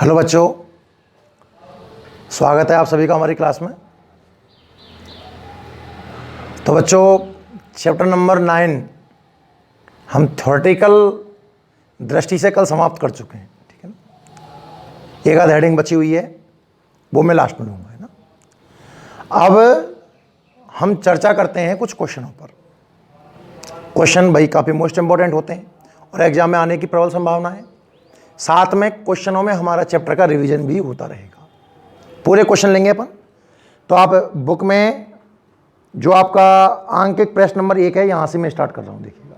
Hello बच्चों, स्वागत है आप सभी का हमारी क्लास में। तो बच्चों, चैप्टर नंबर 9 हम थ्योरेटिकल दृष्टि से कल समाप्त कर चुके हैं, ठीक है ना। एक आध हेडिंग बची हुई है, वो मैं लास्ट में लूँगा, है ना। अब हम चर्चा करते हैं कुछ क्वेश्चनों पर। क्वेश्चन भाई काफ़ी मोस्ट इंपॉर्टेंट होते हैं और एग्जाम में आने की प्रबल संभावना है। साथ में क्वेश्चनों में हमारा चैप्टर का रिवीजन भी होता रहेगा। पूरे क्वेश्चन लेंगे अपन। तो आप बुक में जो आपका आंकिक प्रश्न नंबर 1 है, यहाँ से मैं स्टार्ट कर रहा हूँ, देखिएगा।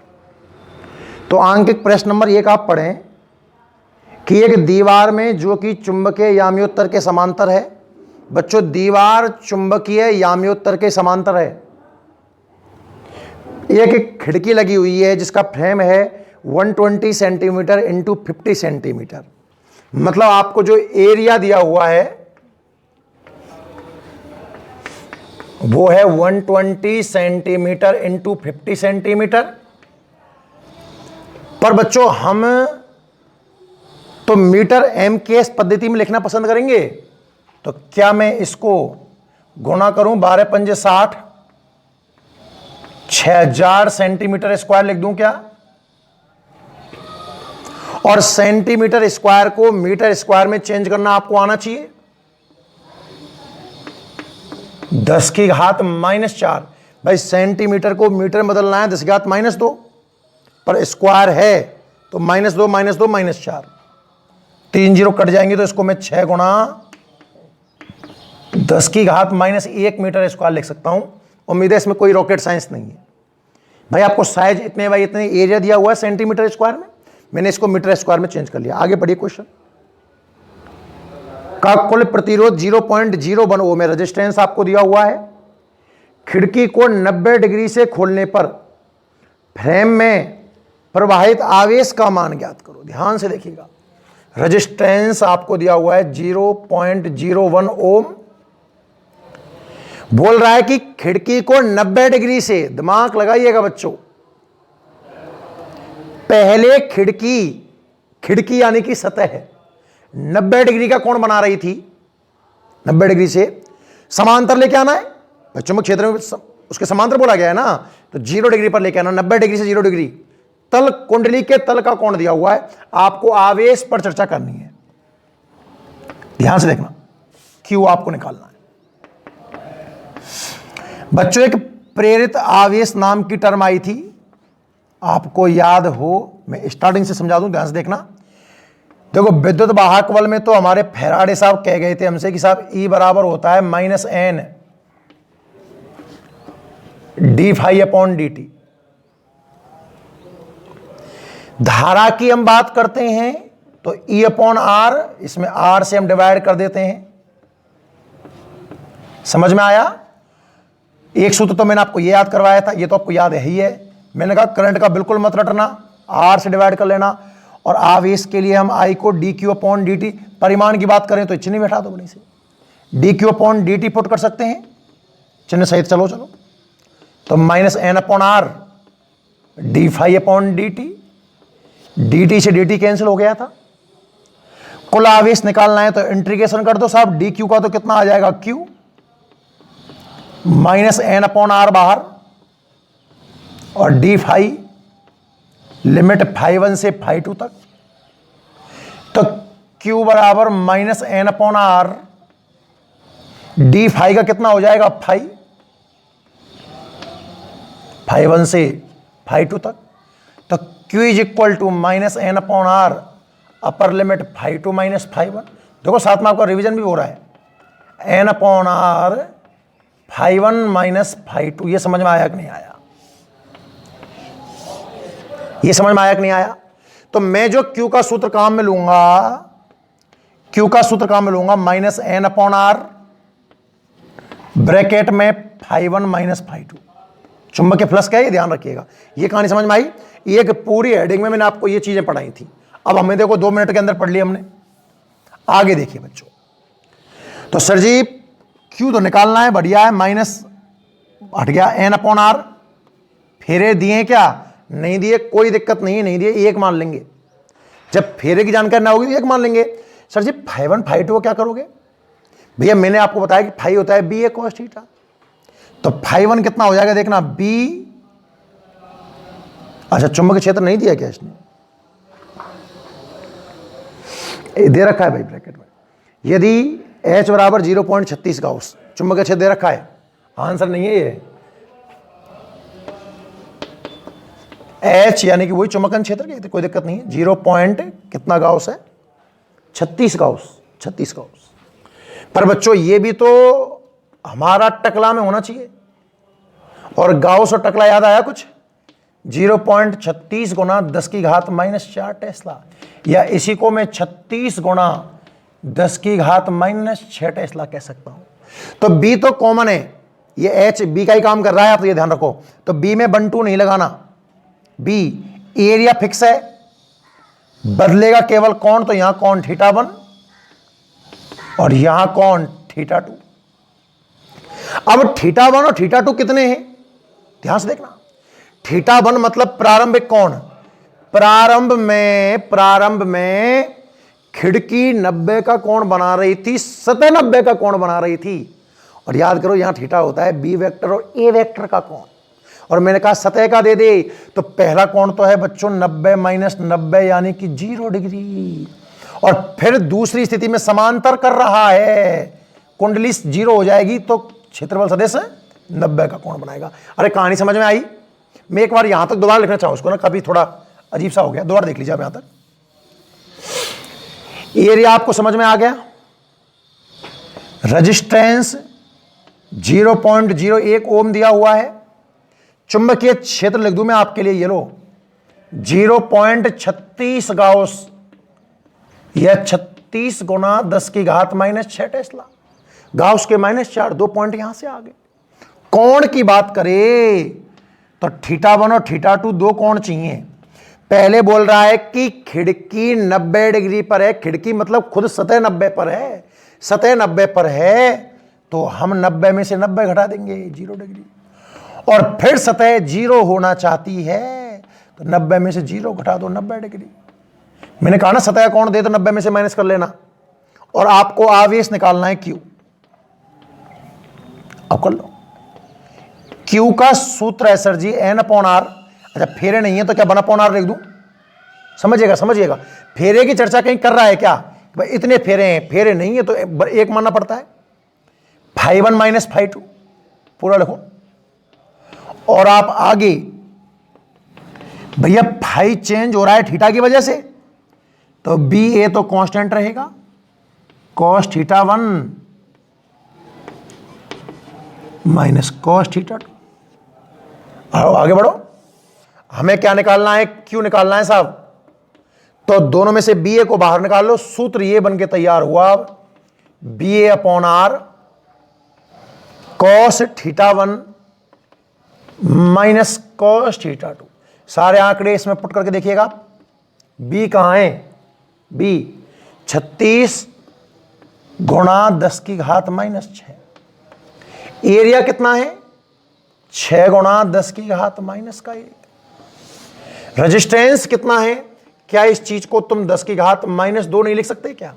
तो आंकिक प्रश्न नंबर 1 आप पढ़ें कि एक दीवार में जो कि चुंबकीय याम्योत्तर के समांतर है। बच्चों, दीवार चुंबकीय याम्योत्तर के समांतर है। एक खिड़की लगी हुई है जिसका फ्रेम है 120 सेंटीमीटर इंटू 50 सेंटीमीटर। मतलब आपको जो एरिया दिया हुआ है वो है 120 सेंटीमीटर इंटू 50 सेंटीमीटर। पर बच्चों, हम तो मीटर MKS पद्धति में लिखना पसंद करेंगे। तो क्या मैं इसको गुणा करूं 12 पंजे 60, 6000 सेंटीमीटर स्क्वायर लिख दूं क्या? और सेंटीमीटर स्क्वायर को मीटर स्क्वायर में चेंज करना आपको आना चाहिए। 10 की घात -4। भाई सेंटीमीटर को मीटर में बदलना है, 10 की घात -2, पर स्क्वायर है तो -2 -4, 3 जीरो कट जाएंगे। तो इसको मैं 6 गुणा 10 की घात -1 मीटर स्क्वायर लिख सकता हूं। उम्मीद है इसमें कोई रॉकेट साइंस नहीं है। भाई आपको साइज इतने बाई इतने एरिया दिया हुआ है सेंटीमीटर स्क्वायर में, मैंने इसको मीटर स्क्वायर में चेंज कर लिया। आगे बढ़िए। क्वेश्चन का कुल प्रतिरोध 0.01 ओम है। रेजिस्टेंस आपको दिया हुआ है। खिड़की को 90 डिग्री से खोलने पर फ्रेम में प्रवाहित आवेश का मान ज्ञात करो। ध्यान से देखिएगा, रेजिस्टेंस आपको दिया हुआ है 0.01 ओम। बोल रहा है कि खिड़की को 90 डिग्री से, दिमाग लगाइएगा बच्चों, पहले खिड़की यानी कि सतह 90 डिग्री का कोण बना रही थी। 90 डिग्री से समांतर लेके आना है। चुंबक क्षेत्र में उसके समांतर बोला गया है ना, तो 0 डिग्री पर लेके आना। 90 डिग्री से 0 डिग्री तल कुंडली के तल का कोण दिया हुआ है। आपको आवेश पर चर्चा करनी है। ध्यान से देखना, क्यू आपको निकालना है। बच्चों, एक प्रेरित आवेश नाम की टर्म आई थी, आपको याद हो, मैं स्टार्टिंग से समझा दूं, ध्यान से देखना। देखो, विद्युत वाहक बल में तो हमारे फैराडे साहब कह गए थे हमसे कि साहब E बराबर होता है -N d∅/dt। धारा की हम बात करते हैं तो E/R, इसमें R से हम डिवाइड कर देते हैं। समझ में आया? एक सूत्र तो मैंने आपको ये याद करवाया था, ये तो आपको याद है ही है। मैंने कहा करंट का बिल्कुल मत रटना, R से डिवाइड कर लेना। और आवेश के लिए हम I को dq/dt, परिमाण की बात करें तो चिन्ह बैठा दो बड़ी से, dq/dt पुट कर सकते हैं चिन्ह सहित। चलो तो -N/R d∅/dt, dt से dt कैंसिल हो गया था। कुल आवेश निकालना है तो इंटीग्रेशन कर दो साहब। dq का तो कितना आ जाएगा, q -N/R बाहर, और d∅ लिमिट ∅1 से ∅2 तक। तो q बराबर -N/R, d∅ का कितना हो जाएगा, ∅1 से ∅2 तक। तो q is equal to -N/R upper limit ∅2 - ∅1। देखो साथ में आपका रिवीजन भी हो रहा है। N/R ∅1 - ∅2। ये समझ में आया कि नहीं आया? ये समझ में आया कि नहीं आया? तो मैं जो Q का सूत्र काम में लूंगा, -N/R ब्रैकेट में ∅1 - ∅2। चुंबक के फ्लक्स क्या है, ये ध्यान रखिएगा। ये कहानी समझ में आई? एक पूरी हेडिंग में मैंने आपको ये चीजें पढ़ाई थी। अब हमें देखो 2 मिनट के अंदर पढ़ लिया हमने। आगे देखिए बच्चों। तो सर जी Q तो निकालना है, बढ़िया है, माइनस हट गया। N/R फेरे दिए क्या? नहीं दिए, कोई दिक्कत नहीं है, नहीं दिए, 1 मान लेंगे। जब फेरे की जानकारी ना होगी तो 1 मान लेंगे। सर जी φ1 φ2 को क्या करोगे? भैया मैंने आपको बताया कि फाई होता है बी ए cos थीटा, तो φ1 कितना हो जाएगा देखना बी, अच्छा चुंबकीय क्षेत्र नहीं दिया क्या इसने, दे रखा है भाई ब्रैकेट में, यदि H बराबर 0.36 गाउस चुंबकीय क्षेत्र दे रखा है, आंसर नहीं है ये, H यानी कि वही चुंबकन क्षेत्र की, तो कोई दिक्कत नहीं है, 0 पॉइंट कितना गाउस है, 36 गाउस। पर बच्चों ये भी तो हमारा टकला में होना चाहिए, और गाउस और टकला याद आया कुछ, 0.36 गुना 10⁻⁻4 टेस्ला, या इसी को मैं 36 गुना 10⁻⁻6 टेस्ला कह सकता हूं। तो बी तो कॉमन है, ये H बी का ही काम कर रहा है, आप तो ये ध्यान रखो, तो बी में 1 2 नहीं लगाना, बी एरिया फिक्स है, बदलेगा केवल कौन, तो यहां कौन θ1 और यहां कौन θ2। अब θ1 और θ2 कितने हैं, ध्यान से देखना, θ1 मतलब प्रारंभिक कोण, प्रारंभ में खिड़की 90 का कोण बना रही थी, सतह 90 का कोण बना रही थी, और याद करो यहां θ होता है बी वेक्टर और ए वेक्टर का कोण, और मैंने कहा सतह का दे दे, तो पहला कोण तो है बच्चों 90 - 90 यानी कि 0 डिग्री, और फिर दूसरी स्थिति में समांतर कर रहा है, कुंडली 0 हो जाएगी तो क्षेत्रफल सदिश 90 का कोण बनाएगा। अरे कहानी समझ में आई? मैं एक बार यहां तक दोबारा लिखना चाहूं उसको ना, कभी थोड़ा अजीब सा हो गया, दोबारा देख लीजिए आप यहां तक। एरिया आपको समझ में आ गया, रेजिस्टेंस 0.01 ओम दिया हुआ है, चुंबकीय क्षेत्र लिख दूं मैं आपके लिए, ये लो 0.36 गाउस या 36 गुना 10⁻⁻6 टेस्ला, गाउस के -4, 2 पॉइंट यहां से आ गए। कोण की बात करें तो θ1 और θ2 दो कोण चाहिए। पहले बोल रहा है कि खिड़की 90 डिग्री पर है, खिड़की मतलब खुद सतह 90 पर है, सतह 90 पर है तो हम 90 में से 90 घटा देंगे 0 डिग्री, और फिर सतह 0 होना चाहती है तो 90 में से 0 घटा दो 90 डिग्री। मैंने कहा ना सतह कोण दे तो 90 में से माइनस कर लेना, और आपको आवेश निकालना है Q, अब कर लो। Q का सूत्र है सर जी N/R, अच्छा फेरे नहीं है तो क्या 1/R लिख दूं, समझिएगा, फेरे की चर्चा कहीं कर रहा है क्या, भाई इतने फेरे हैं, फेरे नहीं है तो एक मानना पड़ता है, φ1 - φ2 पूरा लिखो, और आप आगे भैया फाई चेंज हो रहा है थीटा की वजह से, तो बी ए तो कांस्टेंट रहेगा, cos θ1 माइनस cos θ2। आगे बढ़ो, हमें क्या निकालना है, Q निकालना है साहब, तो दोनों में से बी ए को बाहर निकाल लो, सूत्र ये बन के तैयार हुआ, BA/R cos θ1 माइनस cos θ2। सारे आंकड़े इसमें पुट करके देखिएगा, बी कहां है, बी 36 गुणा 10⁻⁻6, एरिया कितना है 6 गुणा 10⁻⁻1, रेजिस्टेंस कितना है, क्या इस चीज को तुम 10⁻⁻2 नहीं लिख सकते क्या,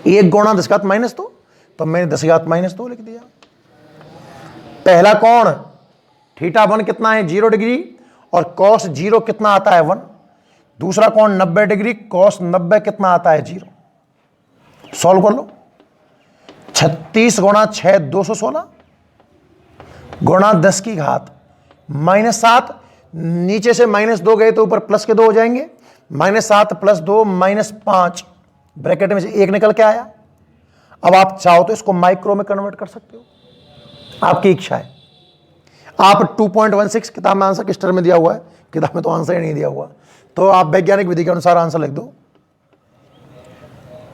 1 गुणा 10⁻⁻2, तो मैंने 10⁻⁻2 लिख दिया। पहला कोण θ1 कितना है 0 डिग्री, और cos 0 कितना आता है 1, दूसरा कोण 90 डिग्री, cos 90 कितना आता है 0, सॉल्व कर लो, 36 गुणा 6 216 गुणा 10⁻⁻7, नीचे से -2 गए तो ऊपर प्लस के 2 हो जाएंगे, -7 + 2 -5, ब्रैकेट में से 1 निकल के आया। अब आप चाहो तो इसको माइक्रो में कन्वर्ट कर सकते हो, आपकी इच्छा है। आप 2.16 किताब में आंसर किस टर्म में दिया हुआ है, किताब में तो आंसर ही नहीं दिया हुआ, तो आप वैज्ञानिक विधि के अनुसार आंसर लिख दो।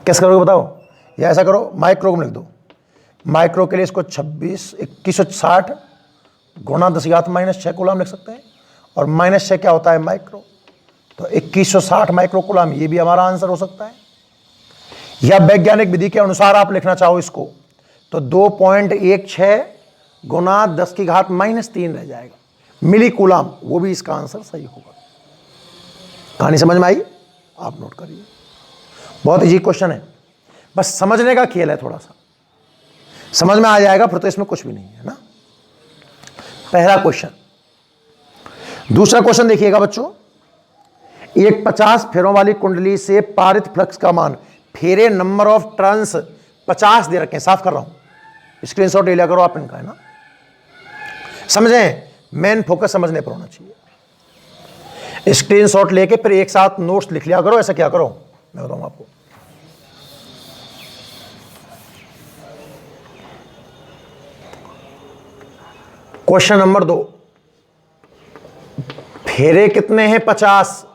कैसे करोगे बताओ, या ऐसा करो माइक्रो में लिख दो, माइक्रो के लिए इसको 2160 गुणा 10⁻⁻6 कूलम लिख सकते हैं, और -6 क्या होता है माइक्रो, तो 2160 माइक्रो कूलम, ये भी हमारा आंसर हो सकता है। या वैज्ञानिक विधि के अनुसार आप लिखना चाहो इसको तो 2.16 गुना 10⁻³ रह जाएगा मिली कूलम, वो भी इसका आंसर सही होगा। कहानी समझ में आई, आप नोट करिए। बहुत इजी क्वेश्चन है, बस समझने का खेल है, थोड़ा सा समझ में आ जाएगा फिर तो इसमें कुछ भी नहीं है ना। पहला क्वेश्चन। दूसरा क्वेश्चन देखिएगा बच्चों, एक 50 फेरों वाली कुंडली से पारित फ्लक्स का मान, फेरे नंबर ऑफ टर्न्स 50 दे रखे हैं। साफ कर रहा हूं, स्क्रीनशॉट ले लिया करो आप इनका, है ना। समझें, मेन फोकस समझने पर होना चाहिए। स्क्रीनशॉट लेके फिर एक साथ नोट्स लिख लिया करो। ऐसा क्या करो, मैं बताऊंगा आपको। क्वेश्चन नंबर 2, फेरे कितने हैं? 50।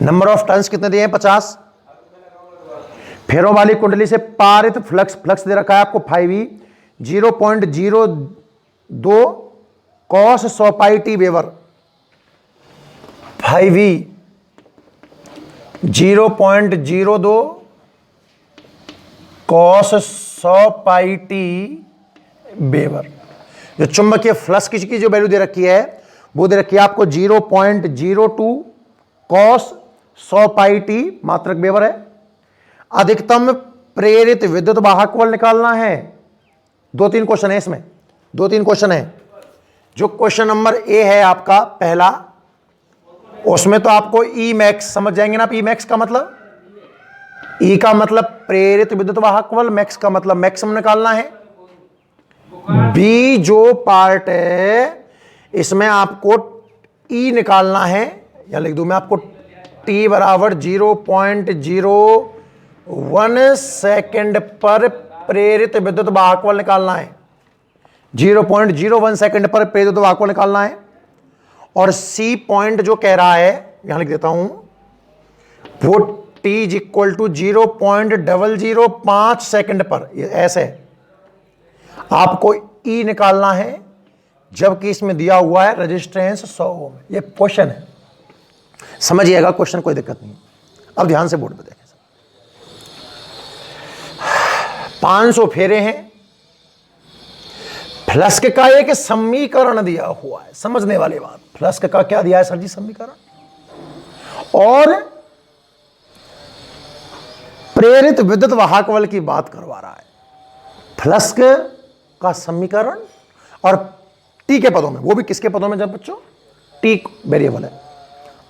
नंबर ऑफ टर्न्स कितने दिए हैं? 50। फेरों वाली कुंडली से पारित फ्लक्स, फ्लक्स दे रखा है आपको 5e, 0.02 cos 100 pi T weber. 5e 0.02 cos 100 pi T weber. जो चुंबकीय फ्लक्स की जो वैल्यू दे रखी है वो दे रखी है आपको 0.02 cos 100 पाई टी मात्रक वेबर है। अधिकतम प्रेरित विद्युत वाहक बल निकालना है। 2-3 क्वेश्चन है इसमें, 2-3 क्वेश्चन है। जो क्वेश्चन नंबर ए है आपका पहला, उसमें तो आपको ई मैक्स समझ जाएंगे ना आप। ई मैक्स का मतलब, ई का मतलब प्रेरित विद्युत वाहक बल, मैक्स का मतलब मैक्सिमम निकालना है। बी जो पार्ट है इसमें आपको ई निकालना है, या लिख दूं मैं आपको टी बराबर 0.01 सेकेंड पर प्रेरित विद्युत वाहक बल निकालना है। 0.01 सेकेंड पर प्रेरित वाहक बल निकालना है। और सी पॉइंट जो कह रहा है, यहां लिख देता हूं, वो T is equal to 0.005 second पर, ऐसे आपको ई निकालना है, जबकि इसमें दिया हुआ है रेजिस्टेंस 100 ओम। ये क्वेश्चन है, समझिएगा क्वेश्चन, कोई दिक्कत नहीं। अब ध्यान से बोर्ड पे देखें। 500 फेरे हैं, फ्लक्स का एक समीकरण दिया हुआ है। समझने वाली बात, फ्लक्स का क्या दिया है सर जी? समीकरण। और प्रेरित विद्युत वाहक बल की बात करवा रहा है। फ्लक्स का समीकरण और टी के पदों में, वो भी किसके पदों में जब बच्चों? टी वेरिएबल है।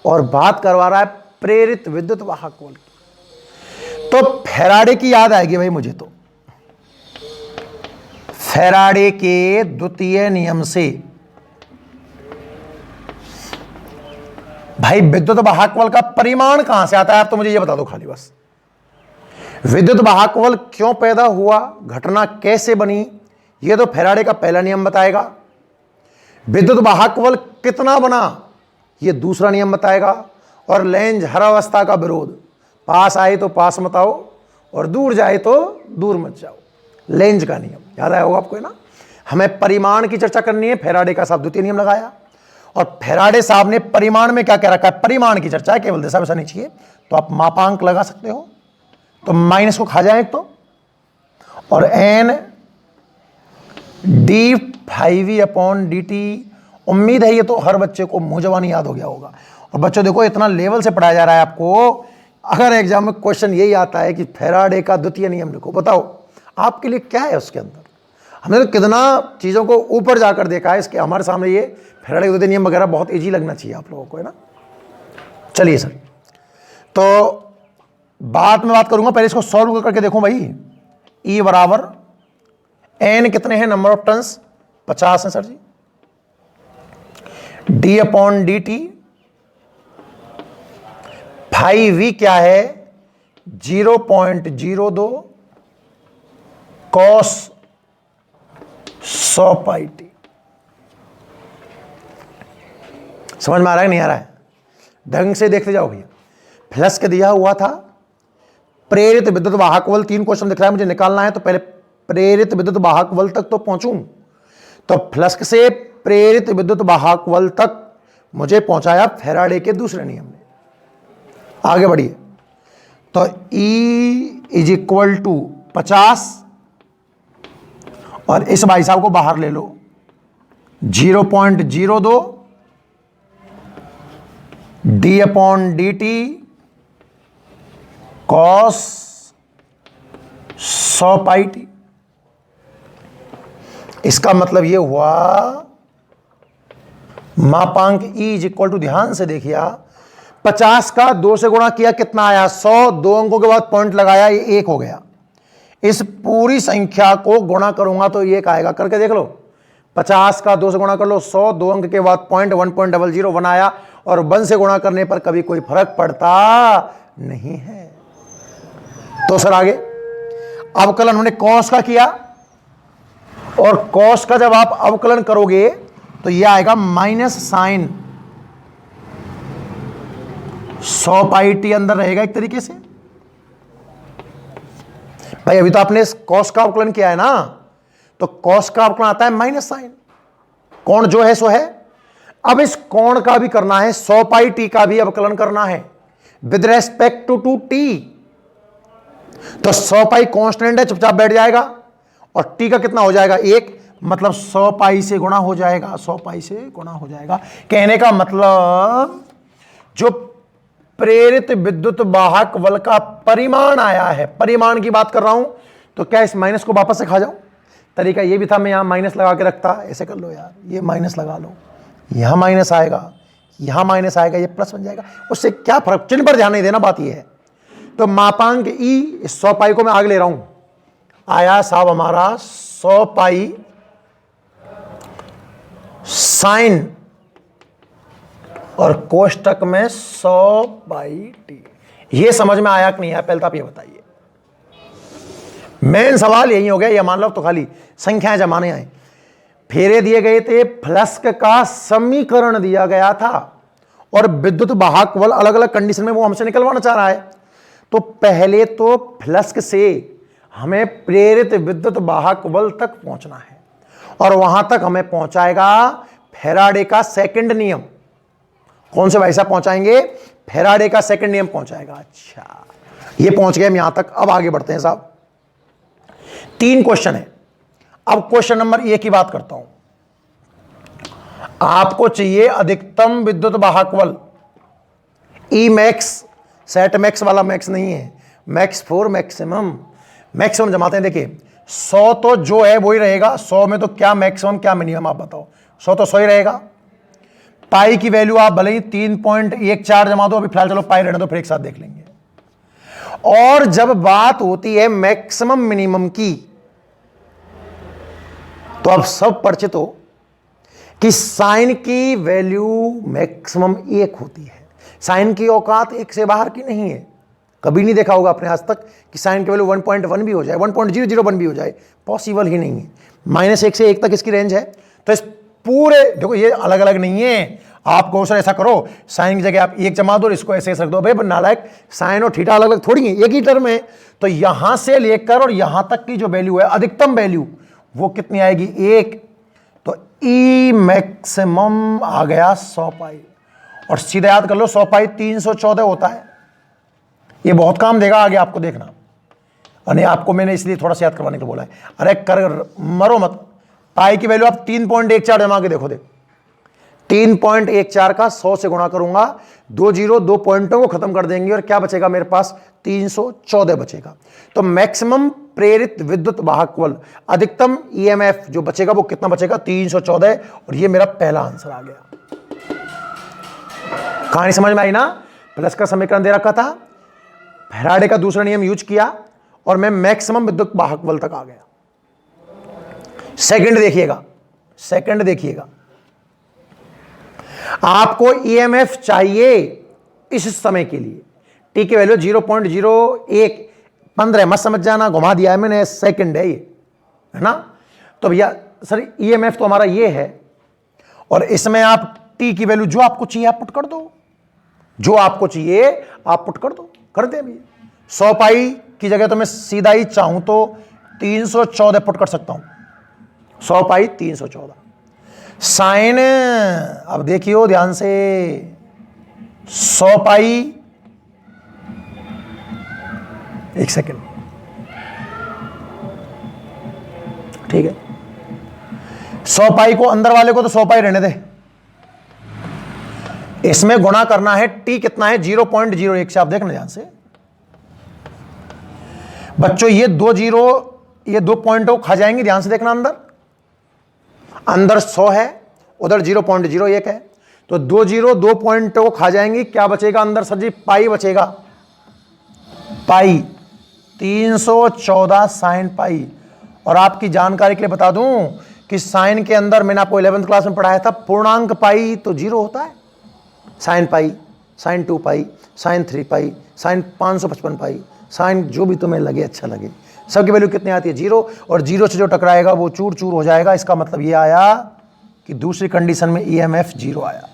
और बात करवा रहा है प्रेरित विद्युत वाहक बल की। तो फैराडे की याद आएगी भाई मुझे। तो फैराडे के द्वितीय नियम से भाई विद्युत वाहक बल का परिमाण कहां से आता है? आप तो मुझे ये बता दो खाली बस। विद्युत वाहक बल क्यों पैदा हुआ, घटना कैसे बनी, ये तो फैराडे का पहला नियम बताएगा। विद्युत वाहक बल कितना बना, ये दूसरा नियम बताएगा। और लेंज हर अवस्था का विरोध, पास आए तो पास मत आओ और दूर जाए तो दूर मत जाओ, लेंज का नियम याद आया होगा आपको, है ना। हमें परिमाण की चर्चा करनी है, फैराडे का साहब द्वितीय नियम लगाया। और फैराडे साहब ने परिमाण में क्या कह रखा है? परिमाण की चर्चा है, केवल दिशा वैसा नहीं चाहिए। तो आप मापांक लगा सकते हो, तो माइनस को खा जाए एक तो, और N D 5e upon D T. उम्मीद है ये तो हर बच्चे को मुंह जबानी याद हो गया होगा। और बच्चों देखो, इतना लेवल से पढ़ाया जा रहा है आपको, अगर एग्जाम में क्वेश्चन यही आता है कि फैराडे का द्वितीय नियम लिखो, बताओ आपके लिए क्या है उसके अंदर। हमने तो कितना चीज़ों को ऊपर जाकर देखा है, इसके हमारे सामने ये फैराडे का द्वितीय नियम वगैरह बहुत ईजी लगना चाहिए आप लोगों को, है ना। चलिए सर, तो बाद में बात करूंगा, पहले इसको सॉल्व करके देखो भाई। ई बराबर एन कितने हैं? नंबर ऑफ टर्न्स 50 है sir ji. D upon D T, 5v क्या है? 0.02 cos 100 पाई टी। समझ में आ रहा है नहीं आ रहा है? ढंग से देखते जाओ भैया। फ्लक्स के दिया हुआ था, प्रेरित विद्युत वाहक बल, 3 क्वेश्चन दिख रहा है मुझे निकालना है। तो पहले प्रेरित विद्युत वाहक बल तक तो पहुंचूं, तो फ्लक्स से प्रेरित विद्युत वाहक बल तक मुझे पहुंचाया फैराडे के दूसरे नियम ने। आगे बढ़िए, तो E इज इक्वल टू 50, और इस भाई साहब को बाहर ले लो, 0.02 D upon D T cos 100 pi T. इसका मतलब ये हुआ मापांक ई इज इक्वल टू, ध्यान से देखिए, 50 का 2 से गुणा किया कितना आया 100, 2 अंकों के बाद पॉइंट लगाया ये 1 हो गया। इस पूरी संख्या को गुणा करूंगा तो ये 1 आएगा, करके देख लो। 50 का 2 से गुणा कर लो 100, 2 अंक के बाद पॉइंट 1.001 आया, और 1 से गुणा करने पर कभी कोई फर्क पड़ता नहीं है। तो सर आगे अवकलन हमने कॉस का किया, और कॉस का जब आप अवकलन करोगे तो यह आएगा माइनस साइन 100 पाई टी अंदर रहेगा एक तरीके से। भाई अभी तो आपने कॉस का अवकलन किया है ना, तो कॉस का अवकलन आता है माइनस साइन, कोण जो है सो है। अब इस कोण का भी करना है, 100 पाई टी का भी अवकलन करना है विद रेस्पेक्ट टू टी। तो 100 पाई कांस्टेंट है, चुपचाप बैठ जाएगा, और टी का कितना हो जाएगा 1, मतलब 100 पाई से गुणा हो जाएगा, 100 पाई से गुणा हो जाएगा। कहने का मतलब जो प्रेरित विद्युत वाहक बल का परिमाण आया है, परिमाण की बात कर रहा हूं, तो क्या इस माइनस को वापस से खा जाऊं? तरीका ये भी था, मैं यहां माइनस लगा के रखता, ऐसे कर लो यार, ये माइनस लगा लो, यहां माइनस आएगा, यहां माइनस आएगा, ये प्लस बन जाएगा, उससे क्या फर्क, चिन्ह पर ध्यान नहीं देना, बात ये है। तो मापांक ई 100 पाई को मैं आगे ले रहा हूं, आया साहब हमारा 100 पाई साइन और कोष्टक में 100 पाई टी। ये समझ में आया कि नहीं आया, पहले तो आप ये बताइए। मेन सवाल यही हो गया, ये मान लो तो खाली संख्याएं जमाने आए, फेरे दिए गए थे, फ्लक्स का समीकरण दिया गया था, और विद्युत वाहक बल अलग अलग कंडीशन में वो हमसे निकलवाना चाह रहा है। तो पहले तो फ्लक्स से हमें प्रेरित विद्युत वाहक बल तक पहुंचना है, और वहां तक हमें पहुंचाएगा फैराडे का सेकंड नियम। कौन से भाई साहब पहुंचाएंगे? फैराडे का सेकंड नियम पहुंचाएगा। अच्छा, ये पहुंच गए हम यहां तक। अब आगे बढ़ते हैं साहब, 3 क्वेश्चन है। अब क्वेश्चन नंबर 1 की बात करता हूं। आपको चाहिए अधिकतम विद्युत वाहक बल, ई मैक्स, सेट मैक्स वाला मैक्स नहीं है, मैक्स फॉर मैक्सिमम। मैक्सिमम जमाते हैं, देखिए 100 तो जो है वही रहेगा, 100 में तो क्या मैक्सिमम क्या मिनिमम आप बताओ, 100 तो 100 ही रहेगा। पाई की वैल्यू आप भले ही 3.14 जमा दो, अभी फिलहाल चलो पाई रहने दो, फिर एक साथ देख लेंगे। और जब बात होती है मैक्सिमम मिनिमम की, तो आप सब परिचित हो कि साइन की वैल्यू मैक्सिमम 1 होती है। साइन की औकात 1 से बाहर की नहीं है। कभी नहीं देखा होगा आपने आज तक कि साइन की वैल्यू 1.1 भी हो जाए, 1.001 भी हो जाए, पॉसिबल ही नहीं है। -1 से 1 तक इसकी रेंज है। तो इस पूरे, देखो ये अलग अलग नहीं है, आपको सर ऐसा करो, साइन की जगह आप 1 जमा दो, इसको ऐसे रख दो। भाई नालायक, साइन और थीटा अलग अलग थोड़ी है, एक ही टर्म है। तो यहां से लेकर और यहां तक की जो वैल्यू है, अधिकतम वैल्यू, वो कितनी आएगी 1। तो ई मैक्सिमम आ गया 100 पाई, और सीधा याद कर लो 100 पाई 314 होता है। ये बहुत काम देगा आगे आपको, देखना। अरे आपको मैंने इसलिए थोड़ा सा याद करवाने के लिए बोला है। अरे कर मरो मत, पाई की वैल्यू आप 3.14 जमा के देखो, 3.14 का 100 से गुणा करूंगा, 2 जीरो 2 पॉइंटों को खत्म कर देंगे, और क्या बचेगा मेरे पास 314 बचेगा। तो मैक्सिमम प्रेरित विद्युत वाहक बल, अधिकतम ईएमएफ जो बचेगा वो कितना बचेगा 314, और ये मेरा पहला आंसर आ गया। कहानी समझ में आई ना? प्लस का समीकरण दे रखा था, फैराडे का दूसरा नियम यूज किया, और मैं मैक्सिमम विद्युत वाहक बल तक आ गया। सेकंड देखिएगा, सेकंड देखिएगा, आपको ईएमएफ चाहिए इस समय के लिए, टी की वैल्यू 0.0115, मत समझ जाना, घुमा दिया है मैंने, सेकंड है ये, है ना? तो भैया सर ईएमएफ तो हमारा ये है, और इसमें आप टी की वैल्यू जो आपको चाहिए आप पुट कर दो, जो आपको चाहिए आप पुट कर दो, कर दे भैया। 100 पाई की जगह तो मैं सीधा ही चाहूं तो 314 पुट कर सकता हूं, 100 पाई 314। साइन, अब देखियो ध्यान से, 100 पाई, एक सेकेंड, ठीक है, 100 पाई को अंदर वाले को तो 100 पाई रहने दे, इसमें गुणा करना है, टी कितना है 0.01 से, आप देखना ध्यान से, बच्चों ये 2 जीरो, ये 2 पॉइंटों खा जाएंगे, ध्यान से देखना। अंदर अंदर 100 है, उधर 0.01 है, तो 2 जीरो 2 पॉइंटों को खा जाएंगी। क्या बचेगा अंदर सर जी? पाई बचेगा। पाई 314 साइन पाई। और आपकी जानकारी के लिए बता दूं कि साइन के अंदर मैंने आपको 11th क्लास में पढ़ाया था, पूर्णांक पाई तो 0 होता है। साइन पाई, साइन 2 पाई, साइन 3 पाई, साइन 555 पाई, साइन जो भी तुम्हें लगे, अच्छा लगे। सबकी वैल्यू कितनी आती है? 0। और 0 से जो टकराएगा वो चूर चूर हो जाएगा। इसका मतलब ये आया कि दूसरी कंडीशन में EMF 0 आया।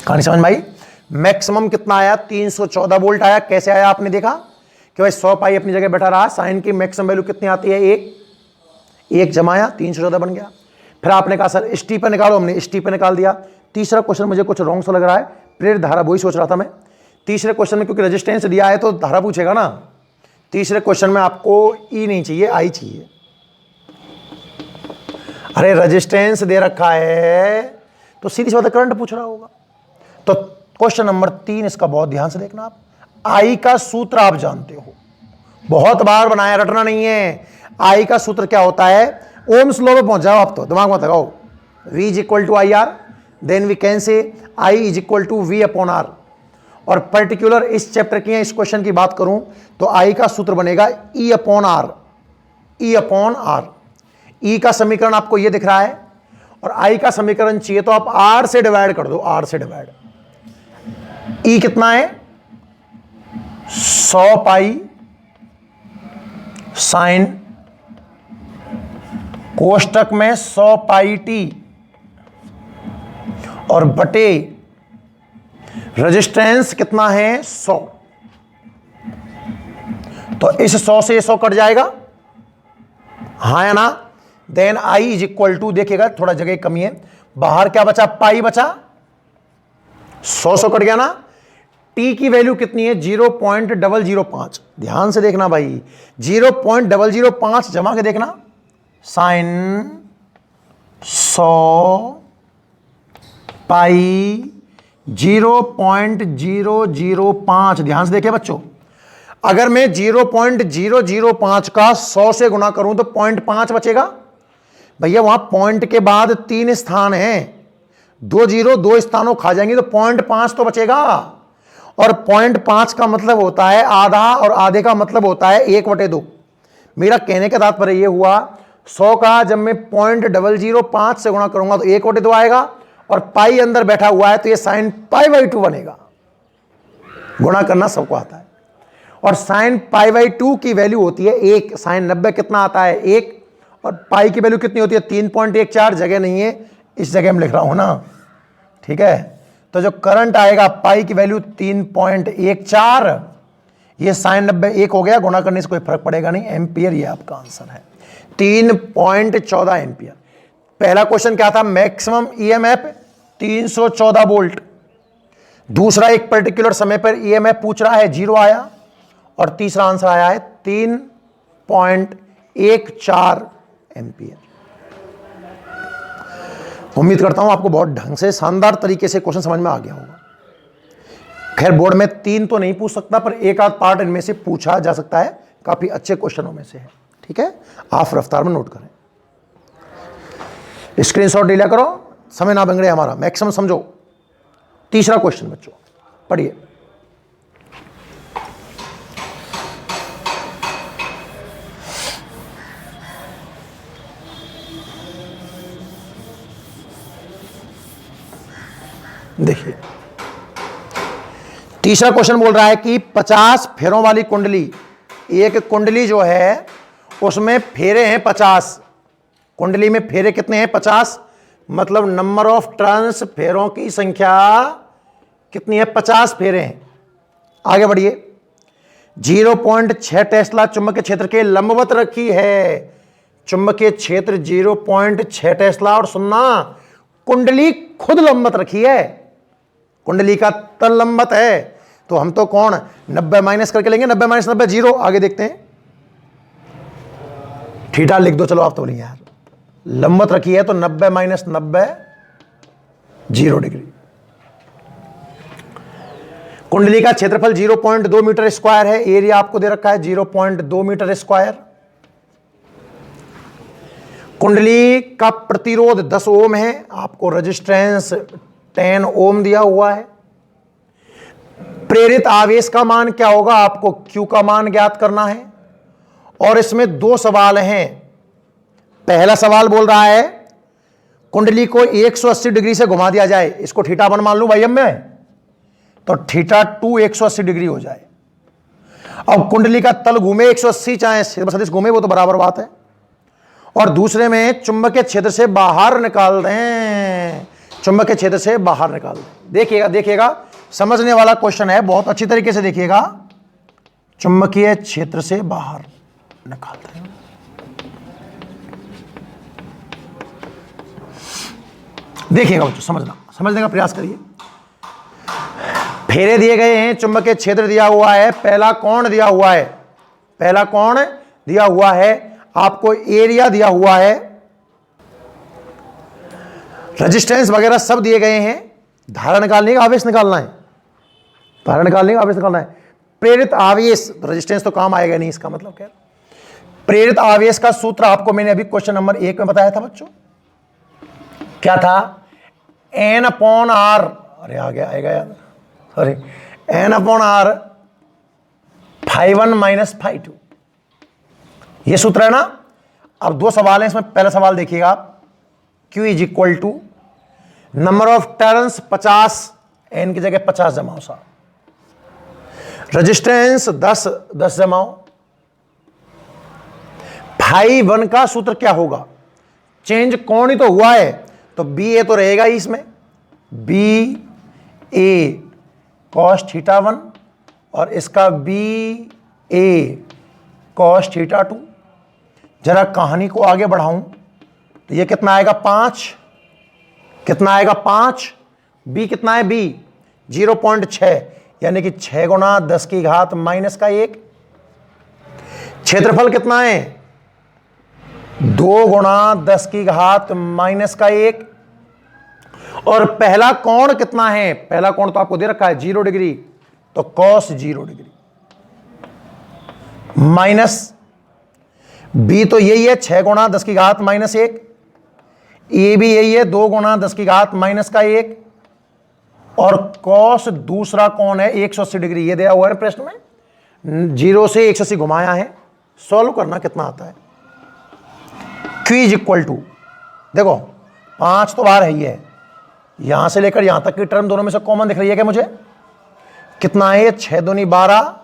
कहानी समझ में आई? मैक्सिमम कितना आया? 314 वोल्ट आया। कैसे आया आपने देखा कि भाई 100 पाई अपनी जगह बैठा रहा। साइन की मैक्सिमम वैल्यू कितनी आती है? 1 जमाया 314 बन गया। फिर आपने कहा सर ST पे निकालो, हमने ST पे निकाल दिया। तीसरा क्वेश्चन मुझे कुछ रॉन्ग सा लग रहा है, प्रेरित धारा, वही सोच रहा था मैं। तीसरे क्वेश्चन में क्योंकि रेजिस्टेंस दिया है तो धारा पूछेगा ना। तीसरे क्वेश्चन में आपको E नहीं चाहिए, I चाहिए। अरे रेजिस्टेंस दे रखा है तो सीधी सी बात है करंट पूछ रहा होगा। तो क्वेश्चन नंबर 3 इसका बहुत ध्यान से देखना। आप I का सूत्र आप जानते हो, बहुत बार बनाया, रटना नहीं है। I का सूत्र क्या होता है? ओम्स लॉ पे पहुंच जाओ आप, तो दिमाग मत लगाओ। V is equal to IR, then we can say I is equal to V upon R। और पर्टिकुलर इस चैप्टर की, इस क्वेश्चन की बात करूं तो I का सूत्र बनेगा E upon R। E upon R, E का समीकरण आपको ये दिख रहा है, और I का समीकरण चाहिए तो आप R से डिवाइड कर दो। R से डिवाइड, E कितना है? 100 पाई साइन, कोष्टक में 100 पाई टी, और बटे रेजिस्टेंस कितना है? 100। तो इस 100 से 100 कट जाएगा, हाँ या ना? Then I is equal to, देखिएगा थोड़ा जगह कमी है, बाहर क्या बचा? पाई बचा, 100 कट गया ना। T की वैल्यू कितनी है? 0.005। ध्यान से देखना भाई, 0.005 जमा के देखना। साइन 100 पाई 0.005। ध्यान से देखिए बच्चों, अगर मैं 0.005 का 100 से गुना करूं तो 0.5 बचेगा। भैया वहां पॉइंट के बाद 3 स्थान हैं, 2 जीरो 2 स्थानों खा जाएंगे तो 0.5 तो बचेगा। और 0.5 का मतलब होता है आधा, और आधे का मतलब होता है 1/2। मेरा कहने का तात्पर्य यह हुआ, 100 का जब मैं 0.005 से गुणा करूंगा तो 1/2 आएगा, और पाई अंदर बैठा हुआ है तो ये साइन π/2 बनेगा। गुणा करना सबको आता है। और साइन π/2 की वैल्यू होती है 1। साइन 90 कितना आता है? 1। और पाई की वैल्यू कितनी होती है? 3.14। जगह नहीं है, इस जगह में लिख रहा हूं ना, ठीक है। तो जो करंट आएगा, पाई की वैल्यू 3.14, ये साइन 90 1 हो गया। गुणा करने से कोई फर्क पड़ेगा नहीं, एम्पियर ये आपका आंसर है, 3.14 एम्पियर। पहला क्वेश्चन क्या था? Maximum EMF 314 volt. दूसरा एक पर्टिकुलर समय पर EMF पूछ रहा है, 0 आया। और तीसरा आंसर आया है 3.14 एम्पियर। उम्मीद करता हूं आपको बहुत ढंग से, शानदार तरीके से क्वेश्चन समझ में आ गया होगा। खैर बोर्ड में 3 तो नहीं पूछ सकता, पर एक आध पार्ट इनमें से पूछा जा सकता है, काफी अच्छे क्वेश्चनों में से है। ठीक है, आप रफ्तार में नोट करें, स्क्रीनशॉट ले लिया करो, समय ना बिगड़े हमारा, मैक्सिमम समझो। तीसरा क्वेश्चन बच्चों पढ़िए। देखिए तीसरा क्वेश्चन बोल रहा है कि 50 फेरों वाली कुंडली, एक कुंडली जो है उसमें फेरे हैं 50। कुंडली में फेरे कितने हैं? 50। मतलब नंबर ऑफ टर्न्स, फेरों की संख्या कितनी है? 50 फेरे हैं। आगे बढ़िए। 0.6 टेस्ला चुंबकीय क्षेत्र के लंबवत रखी है। चुंबकीय क्षेत्र 0.6 टेस्ला, और सुनना कुंडली खुद लंबवत रखी है, कुंडली का तल लंबवत है। तो हम तो कौन 90 माइनस करके लेंगे, 90 माइनस 90 0। आगे देखते हैं, थीटा लिख दो, चलो आप तो बोलेंगे यार लंबवत रखी है तो 90 माइनस 90 0 डिग्री। कुंडली का क्षेत्रफल 0.2 मीटर स्क्वायर है, एरिया आपको दे रखा है 0.2 मीटर स्क्वायर। कुंडली का प्रतिरोध 10 ओम है, आपको रेजिस्टेंस 10 ओम दिया हुआ है। प्रेरित आवेश का मान क्या होगा, आपको Q का मान ज्ञात करना है। और इसमें 2 सवाल हैं। पहला सवाल बोल रहा है कुंडली को 180 डिग्री से घुमा दिया जाए, इसको θ1 मान लूं भाई अब मैं, तो θ2 180 डिग्री हो जाए। अब कुंडली का तल घूमे 180, चाहे सदिश घूमे, वो तो बराबर बात है। और दूसरे में चुंबकीय क्षेत्र से बाहर निकाल दें, चुंबकीय क्षेत्र से बाहर निकाल दें। देखिएगा देखिएगा, समझने वाला क्वेश्चन है, बहुत अच्छी तरीके से देखिएगा। चुंबकीय क्षेत्र से बाहर निकाल दें, देखिएगा बच्चों, समझने का प्रयास करिए। फेरे दिए गए हैं, चुंबकीय क्षेत्र दिया हुआ है, पहला कोण दिया हुआ है, पहला कोण दिया हुआ है, आपको एरिया दिया हुआ है, रेजिस्टेंस वगैरह सब दिए गए हैं। धारा निकालने का, आवेश निकालना है, धारा निकालने का, आवेश निकालना है। प्रेरित आवेश, रेजिस्टेंस तो काम आएगा नहीं, इसका मतलब क्या। प्रेरित आवेश का सूत्र आपको मैंने अभी क्वेश्चन नंबर 1 में बताया था बच्चों, क्या था, N/R, अरे आ गया, आएगा यार, सॉरी, N/R φ1 - φ2, ये सूत्र है ना। अब 2 सवाल हैं इसमें। पहला सवाल देखिएगा आप, Q = number of turns 50, N की जगह 50 जमाओ सा, रेजिस्टेंस 10 जमाओ। φ1 का सूत्र क्या होगा, चेंज कोण ही तो हुआ है, तो BA तो रहेगा ही इसमें, BA cos θ1 और इसका BA cos θ2। जरा कहानी को आगे बढ़ाऊं तो ये कितना आएगा, 5, कितना आएगा 5, B कितना है, B 0.6, यानी कि 6 गुणा 10 की घात -1। क्षेत्रफल कितना है, 2 गुणा 10 की घात -1। और पहला कोण कितना है, पहला कोण तो आपको दे रखा है 0 डिग्री, तो cos 0 डिग्री माइनस B तो यही है 6 गुणा 10 की घात -1, A भी यही है 2 गुणा 10 की घात -1। और cos दूसरा कोण है 180 डिग्री, ये दिया हुआ है प्रश्न में, 0 से 180 घुमाया है। सॉल्व करना कितना आता है। Q = देखो 5 तो बाहर है ही है, यहां से लेकर यहां तक की टर्म दोनों में से कॉमन दिख रही है क्या मुझे, कितना है, 6 दूनी 12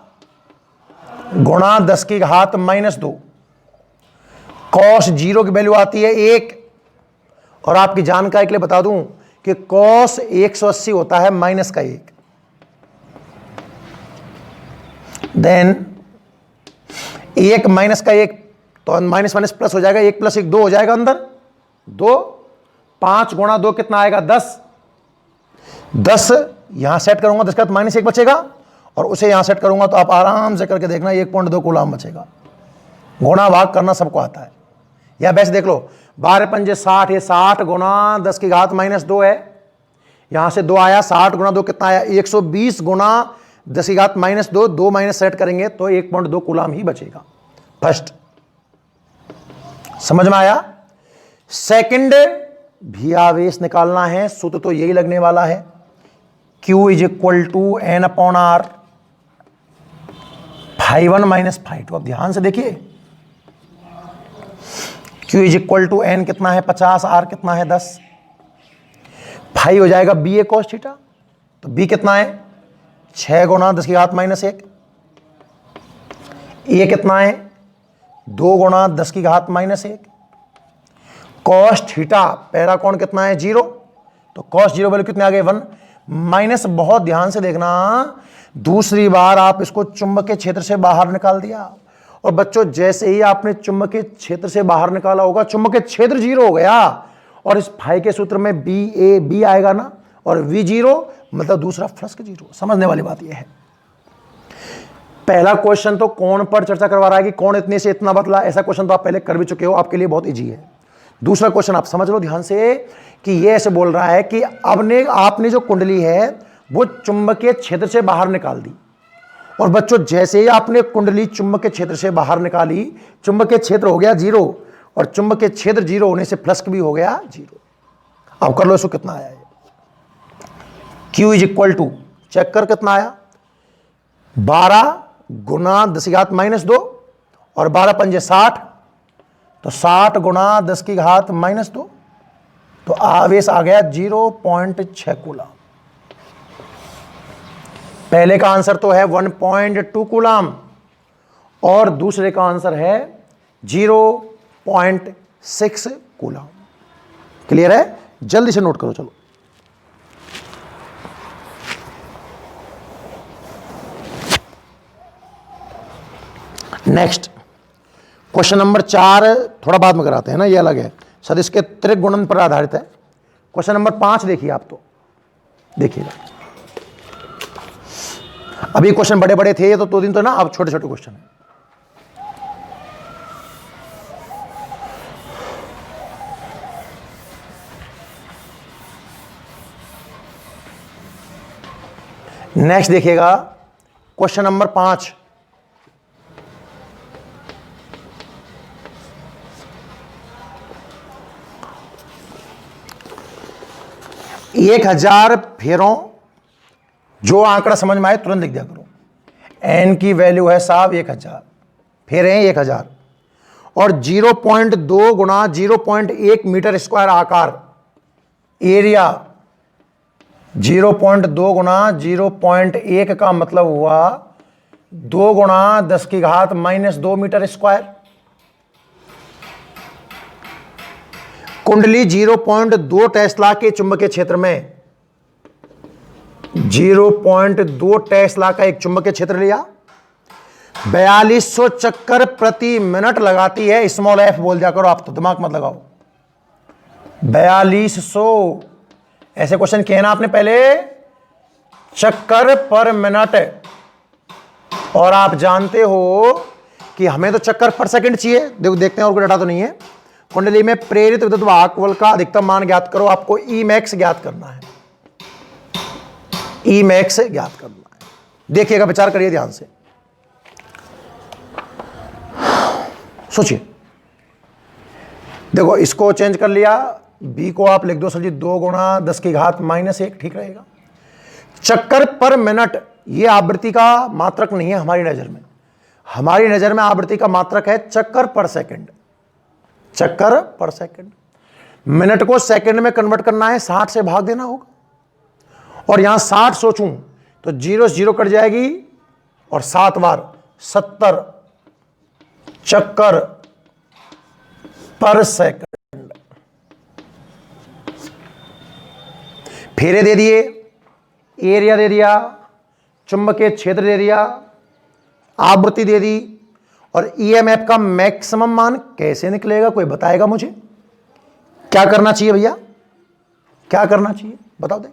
गुणा 10 की घात -2। cos 0 की वैल्यू आती है 1, और आपकी जानकारी के लिए बता दूं कि cos 180 होता है -1। देन 1 -1, तो माइनस प्लस हो जाएगा, 1 + 1 2 हो जाएगा अंदर, 2, 5 गुणा 2 कितना आएगा, 10 यहां सेट करूंगा तो इसका -1 बचेगा, और उसे यहां सेट करूंगा तो आप आराम से करके देखना 1.2 कूलम बचेगा। गुणा भाग करना सबको आता है, या वैसे देख लो, 12 पंजे 60, ये 60 गुणा 10 की घात -2 है, यहां से 2 आया, 60 गुणा 2 कितना आया, 120 गुणा 10 की घात -2, 2 माइनस सेट करेंगे तो 1.2 कूलम ही बचेगा। फर्स्ट समझ में आया। सेकंड भी आवेश निकालना है, सूत्र तो यही लगने वाला है, Q = N/R φ1 - φ2। अब ध्यान से देखिए, Q = N कितना है 50, R कितना है 10, फाई हो जाएगा BA cos θ, तो B कितना है 6 गुणा 10 की घात -1, A कितना है 2 गुणा 10 की घात -1, cos θ पहला कोण कितना है 0, तो cos 0 वैल्यू कितने आ गए 1, माइनस, बहुत ध्यान से देखना, दूसरी बार आप इसको चुंबकीय क्षेत्र से बाहर निकाल दिया, और बच्चों जैसे ही आपने चुंबकीय क्षेत्र से बाहर निकाला होगा, चुंबकीय क्षेत्र 0 हो गया, और इस फाई के सूत्र में B आएगा ना, और V 0 मतलब दूसरा फ्लक्स 0। समझने वाली बात यह है। पहला क्वेश्चन तो कोण पर चर्चा करवा रहा है कि कोण इतने से इतना बदला, ऐसा क्वेश्चन तो आप पहले कर भी चुके हो, आपके लिए बहुत इजी है। दूसरा क्वेश्चन आप समझ लो ध्यान से कि ये ऐसे बोल रहा है कि आपने जो कुंडली है वो चुंबकीय क्षेत्र से बाहर निकाल दी। और बच्चों जैसे ही आपने कुंडली चुंबकीय क्षेत्र से बाहर निकाली, चुंबकीय क्षेत्र हो गया 0 और चुंबकीय क्षेत्र 0 होने से फ्लक्स भी हो गया 0। अब कर लो इसको कितना आया है। Q is equal to, check कर कितना आया, 12 गुना 10⁻² और 12 पंजे 60, तो 60 गुना 10⁻², तो आवेश आ गया 0.6 कूलम। पहले का आंसर तो है 1.2 कूलम और दूसरे का आंसर है 0.6 कूलम। क्लियर है? जल्दी से नोट करो चलो। नेक्स्ट क्वेश्चन नंबर 4 थोड़ा बाद में कराते हैं ना, ये अलग है, सदिश के त्रिक गुणन पर आधारित है। क्वेश्चन नंबर 5 देखिए आप, तो देखिएगा, अभी क्वेश्चन बड़े बड़े थे ये तो 2 दिन तो ना, अब छोटे छोटे क्वेश्चन है। नेक्स्ट देखिएगा क्वेश्चन नंबर 5, एक 1000 फेरों, जो आंकड़ा समझ में आए तुरंत लिख दिया करो। एन की वैल्यू है साहब 1000, फेरे हैं 1000 और 0.2 गुना 0.1 मीटर स्क्वायर आकार, एरिया 0.2 गुना 0.1 का मतलब हुआ 2 गुना 10⁻² मीटर स्क्वायर। कुंडली 0.2 टेस्ला के चुंबकीय क्षेत्र में, 0.2 टेस्ला का एक चुंबकीय क्षेत्र लिया, 4200 चक्कर प्रति मिनट लगाती है। स्मॉल एफ बोल जा करो आप, तो दिमाग मत लगाओ। 4200 ऐसे क्वेश्चन किए ना आपने पहले, चक्कर पर मिनट, और आप जानते हो कि हमें तो चक्कर पर सेकंड चाहिए। देखो देखते हैं और कोई डाटा तो नहीं है। कुंडली में प्रेरित विद्युत वाहक बल का अधिकतम मान ज्ञात करो। आपको ई मैक्स ज्ञात करना है, ई मैक्स ज्ञात करना है। देखिएगा, विचार करिए ध्यान से, सोचिए। देखो इसको चेंज कर लिया, बी को आप लिख दो सर जी 2 गुना 10⁻⁻1, ठीक रहेगा। चक्कर पर मिनट ये आवृत्ति का मात्रक नहीं है हमारी नजर में। हमारी नजर में आवृत्ति का मात्रक है चक्कर पर सेकंड, चक्कर पर सेकंड। मिनट को सेकंड में कन्वर्ट करना है, 60 से भाग देना होगा। और यहां 60 सोचूं तो 0 से 0 कट जाएगी और 7 बार 70 चक्कर पर सेकंड। फेरे दे दिए, एरिया दे दिया, चुंबकीय क्षेत्र दे दिया, आवृत्ति दे दी, और ईएमएफ का मैक्सिमम मान कैसे निकलेगा कोई बताएगा मुझे? क्या करना चाहिए भैया, क्या करना चाहिए बताओ दे।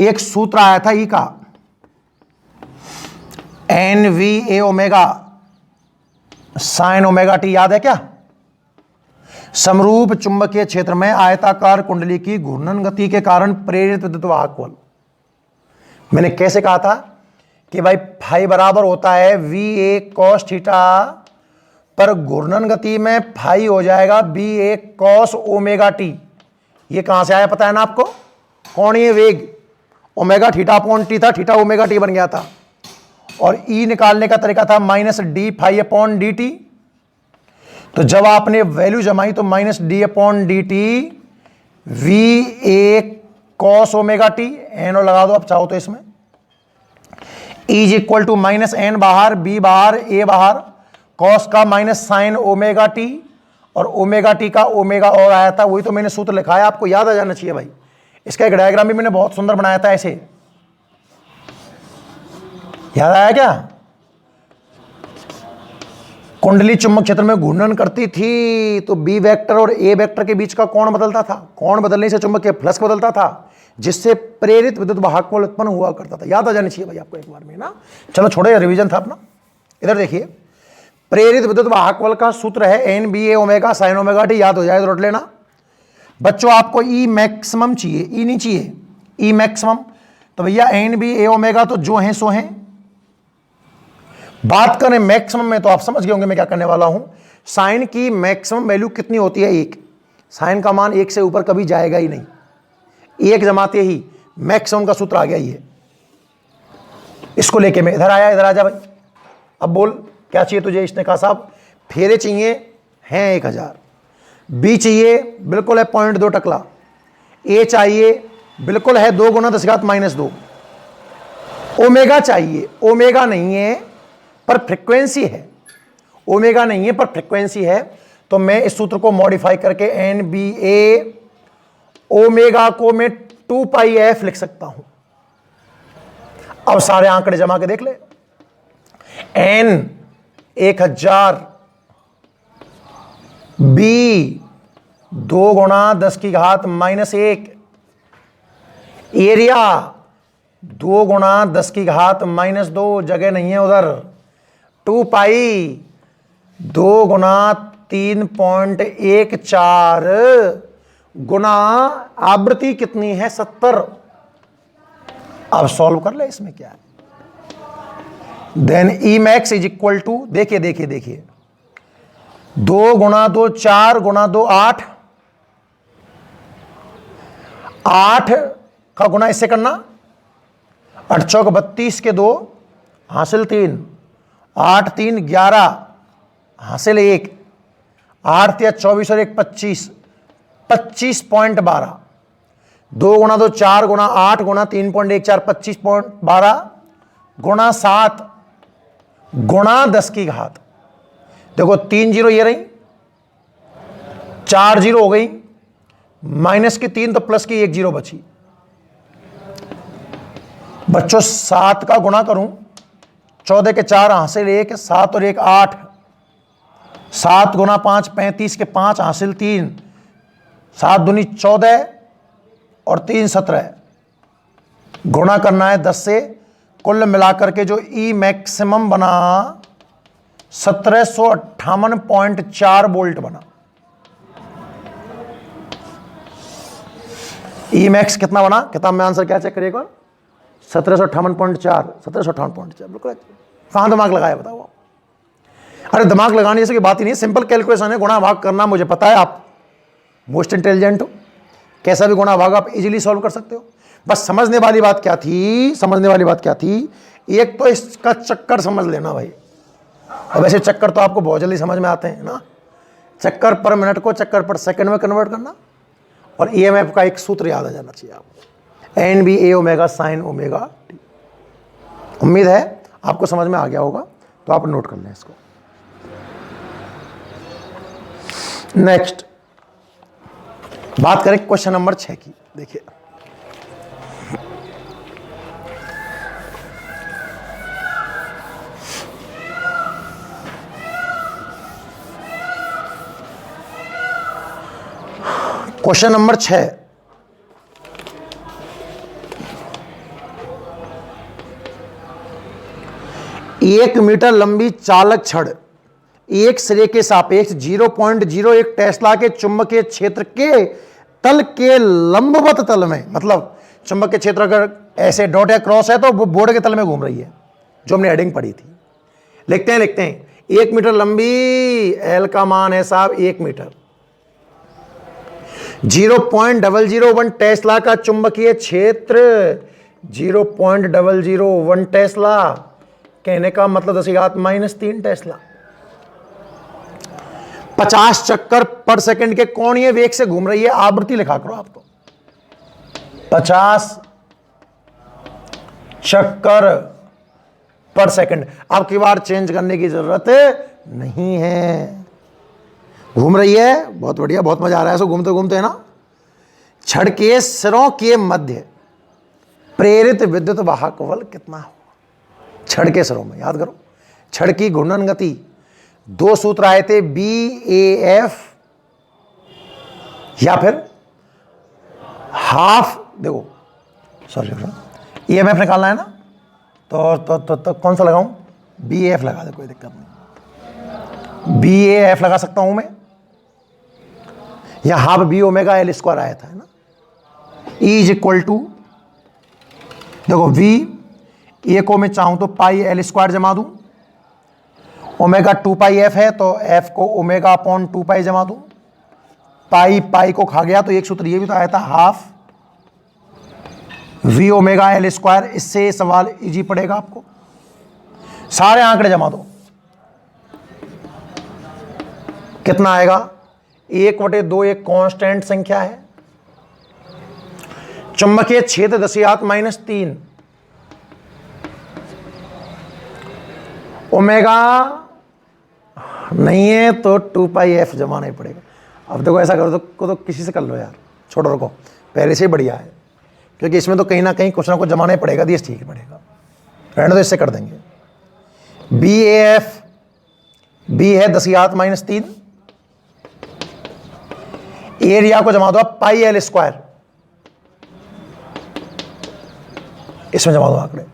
एक सूत्र आया था ई का, NVA sin ω t, याद है क्या? समरूप चुंबकीय क्षेत्र में आयताकार कुंडली की घूर्णन गति के कारण प्रेरित विद्युत वाहक बल। मैंने कैसे कहा था कि भाई फाई बराबर होता है VA cos थीटा, पर घूर्णन गति में फाई हो जाएगा BA cos ω t। ये कहां से आया पता है ना आपको? कोणीय वेग ओमेगा थीटा अपॉन टी था, थीटा ओमेगा टी बन गया था, और ई निकालने का तरीका था -d∅/dt। तो जब आपने वैल्यू जमाई तो -d/dt VA cos ω t, N लगा दो आप चाहो तो इसमें, इज इक्वल टू -n बाहर, b बाहर, a बाहर, cos का -sin ω t, और ओमेगा टी का ओमेगा और आया था, वही तो मैंने सूत्र लिखा है, आपको याद आ जाना चाहिए भाई। इसका एक डायग्राम भी मैंने बहुत सुंदर बनाया था, ऐसे याद आया क्या? कुंडली चुंबक क्षेत्र में घूर्णन करती थी तो बी वेक्टर और ए वेक्टर के बीच का कोण बदलता था, कोण बदलने से चुंबक के फ्लक्स बदलता था, जिससे प्रेरित विद्युत वाहक बल उत्पन्न हुआ करता था। याद आ जानी चाहिए भाई आपको एक बार में ना। चलो छोड़ो, रिवीजन था अपना। इधर देखिए, प्रेरित विद्युत वाहक बल का सूत्र है NBA sin ω t, याद हो जाए तो रट लेना। बच्चों आपको ई मैक्सिमम चाहिए, ई नहीं चाहिए, ई मैक्सिमम। तो भैया एन बी ए ओमेगा तो जो हैं सो हैं। बात करें मैक्सिमम में तो आप समझ गए होंगे मैं क्या करने वाला हूं। साइन की मैक्सिमम वैल्यू कितनी होती है? 1। साइन का मान 1 से ऊपर कभी जाएगा ही नहीं। 1 जमाते ही मैक्सिमम का सूत्र आ गया ये। इसको लेके मैं इधर आया, इधर आ जा भाई। अब बोल क्या चाहिए तुझे? इसने कहा साहब फेरे चाहिए हैं 1000, बी चाहिए बिल्कुल है 0.2 टकला, ए चाहिए बिल्कुल है 2 गुना 10⁻², ओमेगा चाहिए, ओमेगा नहीं है पर फ्रीक्वेंसी है, ओमेगा नहीं है पर फ्रीक्वेंसी है। तो मैं इस सूत्र को मॉडिफाई करके एन बी ए ओमेगा को मैं 2πf लिख सकता हूं। अब सारे आंकड़े जमा के देख ले। एन 1000, बी 2 गुना 10⁻⁻1, एरिया 2 गुना 10⁻², जगह नहीं है उधर, 2π 2 गुना 3.14 गुना आवृत्ति कितनी है? 70। अब सॉल्व कर ले, इसमें क्या है। Then E max is equal to, देखिए देखिए देखिए, 2 गुना 2 4 गुना 2 8, 8 का गुना इससे करना, 8 चौक 32 के 2 हासिल 3, 8 3 11 हासिल 1, 8 या 24 और 1 25, 25.12, 2 गुना 2 4 गुना 8 गुना 3.14 25.12 गुना 7 गुणा 10⁻। देखो 3 जीरो ये रही, 4 जीरो हो गई, माइनस की 3 तो प्लस की 1 जीरो बची। बच्चों 7 का गुणा करूं, 14 के 4 हासिल 1, 7 और 1 8, 7 गुना 5 35 के 5 हासिल 3, 7 दूनी 14 और 3 17, गुणा करना है 10 से। कुल मिलाकर के जो ई मैक्सिमम बना 1758.4 वोल्ट बना। ई मैक्स कितना बना? किताब में आंसर क्या चेक करिएगा, 1758.4, 1758.4 बिल्कुल। कहां दिमाग लगाया बताओ आप? अरे दिमाग लगाने जैसे की बात ही नहीं, सिंपल कैलकुलेशन है, गुणा भाग करना मुझे पता है, आप मोस्ट इंटेलिजेंट हो, कैसा भी गुणा भाग आप इजीली सॉल्व कर सकते हो। बस समझने वाली बात क्या थी, समझने वाली बात क्या थी, एक तो इसका चक्कर समझ लेना भाई। और वैसे चक्कर तो आपको बहुत जल्दी समझ में आते हैं ना, चक्कर पर मिनट को चक्कर पर सेकंड में कन्वर्ट करना, और ईएमएफ का एक सूत्र याद आ जाना चाहिए आपको, एन बी ए ओमेगा साइन ओमेगा टी। उम्मीद है आपको समझ में आ गया होगा, तो आप नोट कर लें इसको। नेक्स्ट बात करें क्वेश्चन नंबर 6 की। देखिए क्वेश्चन नंबर 6, एक मीटर लंबी चालक छड़ एक सिरे के सापेक्ष 0.01 टेस्ला के चुंबकीय क्षेत्र के तल के लंबवत तल में, मतलब चुंबक के क्षेत्र अगर ऐसे डॉट या क्रॉस है तो वो बोर्ड के तल में घूम रही है, जो हमने हेडिंग पढ़ी थी। लिखते हैं 1 मीटर लंबी, एल का मान है साहब 1 मीटर, 0.001 टेस्ला का चुंबकीय क्षेत्र, 0.001 टेस्ला, कहने का मतलब 10⁻³ टेस्ला, 50 चक्कर पर सेकंड के कोणीय वेग से घूम रही है। आवृत्ति लिखा करो आप तो, 50 चक्कर पर सेकंड। अब की बार चेंज करने की जरूरत नहीं है, घूम रही है, बहुत बढ़िया, बहुत मजा आ रहा है इसको घूमते घूमते, है ना। छड़ के सिरों के मध्य प्रेरित विद्युत वाहक बल कितना हो? छड़ के सिरों में याद करो, छड़ की घूर्णन गति, 2 सूत्र आए थे, BAF या फिर हाफ, देखो सॉरी EMF निकालना है ना, तो कौन सा लगाऊं? BAF लगा दे, कोई दिक्कत नहीं, BAF लगा सकता हूं मैं, या half B omega L square आया था, है ना। E इज इक्वल टू देखो v ए को मैं चाहूं तो पाई एल स्क्वायर जमा दूं, ओमेगा 2 पाई एफ है तो एफ को ओमेगा अपॉन 2 पाई जमा दूं, पाई पाई को खा गया तो एक सूत्र ये भी तो आया था half V omega L square. इससे सवाल इजी पड़ेगा आपको। सारे आंकड़े जमा दो, कितना आएगा 1/2 एक कांस्टेंट संख्या है। चुंबकीय क्षेत्र 10⁻³ ओमेगा नहीं है तो 2 पाई एफ जमाना ही पड़ेगा। अब देखो ऐसा करो तो किसी से कर लो यार, छोड़ो रखो, पहले से ही बढ़िया है, क्योंकि इसमें तो कहीं ना कहीं कुछ ना कुछ जमाना ही पड़ेगा, दिए ठीक पड़ेगा, रहने तो इससे कर देंगे। बी ए एफ बी है 10⁻³ एरिया को जमा दो आप पाई एल स्क्वायर, इसमें जमा दो आंकड़े,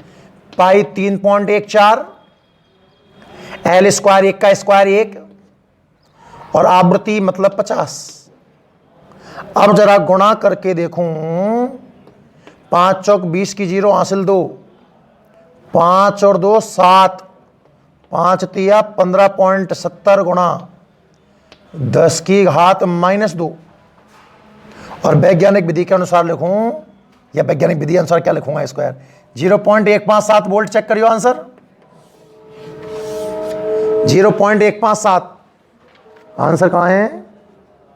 पाई 3.14 एल स्क्वायर 1 का स्क्वायर 1 और आवृत्ति मतलब 50। अब जरा गुणा करके देखूं, 5 चौक 20 की 0 हासिल 2, 5 और 2 7, 5 तिया 15.70 गुणा 10⁻⁻2 और वैज्ञानिक विधि के अनुसार लिखूं या वैज्ञानिक विधि अनुसार क्या लिखूंगा स्क्वायर 0.157 वोल्ट। चेक करियो आंसर 0.157। आंसर कहां है?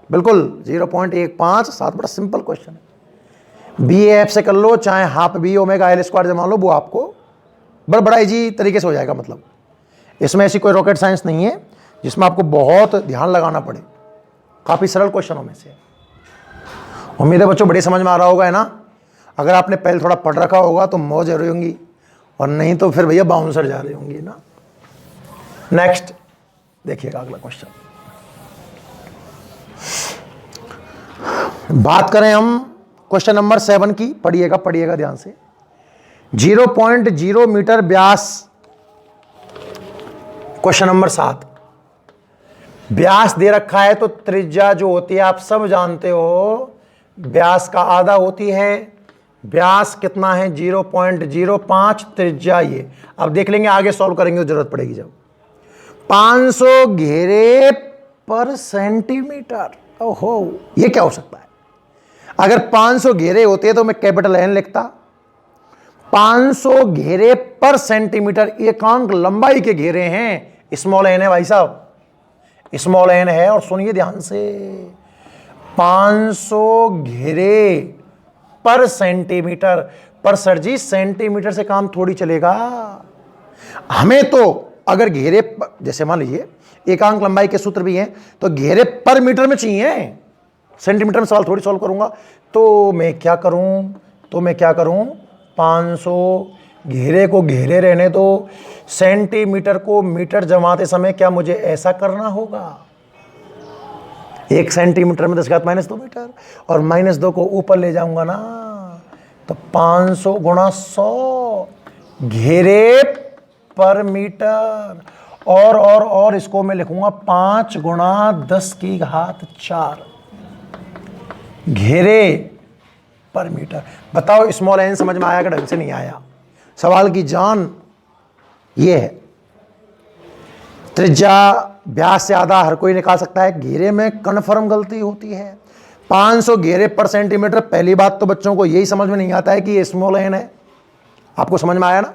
बिल्कुल 0.157। बड़ा सिंपल क्वेश्चन है। बी एफ से कर लो चाहे half B omega L square जमा लो, वो आपको बड़ा इजी तरीके से हो जाएगा। मतलब इसमें ऐसी कोई रॉकेट साइंस नहीं है जिसमें आपको बहुत ध्यान लगाना पड़े, काफी सरल क्वेश्चनों में से। उम्मीद है बच्चों बड़े समझ में आ रहा होगा, है ना। अगर आपने पहले थोड़ा पढ़ रखा होगा तो मौज हो रही होंगी, और नहीं तो फिर भैया बाउंसर जा रही होंगी ना। नेक्स्ट देखिएगा अगला क्वेश्चन। बात करें हम क्वेश्चन नंबर 7 की, पढ़िएगा ध्यान से। 0.0 मीटर व्यास, क्वेश्चन नंबर 7। व्यास दे रखा है तो त्रिज्या जो होती है आप सब जानते हो, व्यास का आधा होती है। व्यास कितना है 0.05, त्रिज्या ये। अब देख लेंगे आगे सॉल्व करेंगे तो जरूरत पड़ेगी जब। 500 घेरे पर सेंटीमीटर, ओहो ये क्या हो सकता है। अगर 500 घेरे होते तो मैं कैपिटल एन लिखता। 500 घेरे पर सेंटीमीटर, एकांक लंबाई के घेरे हैं, स्मॉल एन है भाई साहब, स्मॉल एन है। और सुनिए ध्यान से, 500 घेरे पर सेंटीमीटर, पर सर जी सेंटीमीटर से काम थोड़ी चलेगा। हमें तो अगर घेरे जैसे मान लीजिए एकांक लंबाई के सूत्र भी हैं तो घेरे पर मीटर में चाहिए, सेंटीमीटर में सवाल थोड़ी सॉल्व करूंगा। तो मैं क्या करूं 500 घेरे को घेरे रहने दो, सेंटीमीटर को मीटर जमाते समय क्या मुझे ऐसा करना होगा, 1 सेंटीमीटर में 10⁻² मीटर, और -2 को ऊपर ले जाऊंगा ना, तो 500 × 100 घेरे पर मीटर। और इसको मैं लिखूंगा 5 × 10⁻⁴ घेरे पर मीटर। बताओ स्मॉल एन समझ में आया कि ढंग से नहीं आया? सवाल की जान ये है। त्रिज्या व्यास से आधा हर कोई निकाल सकता है, घेरे में कन्फर्म गलती होती है। 500 घेरे पर सेंटीमीटर, पहली बात तो बच्चों को यही समझ में नहीं आता है कि ये स्मॉल एन है। आपको समझ में आया ना,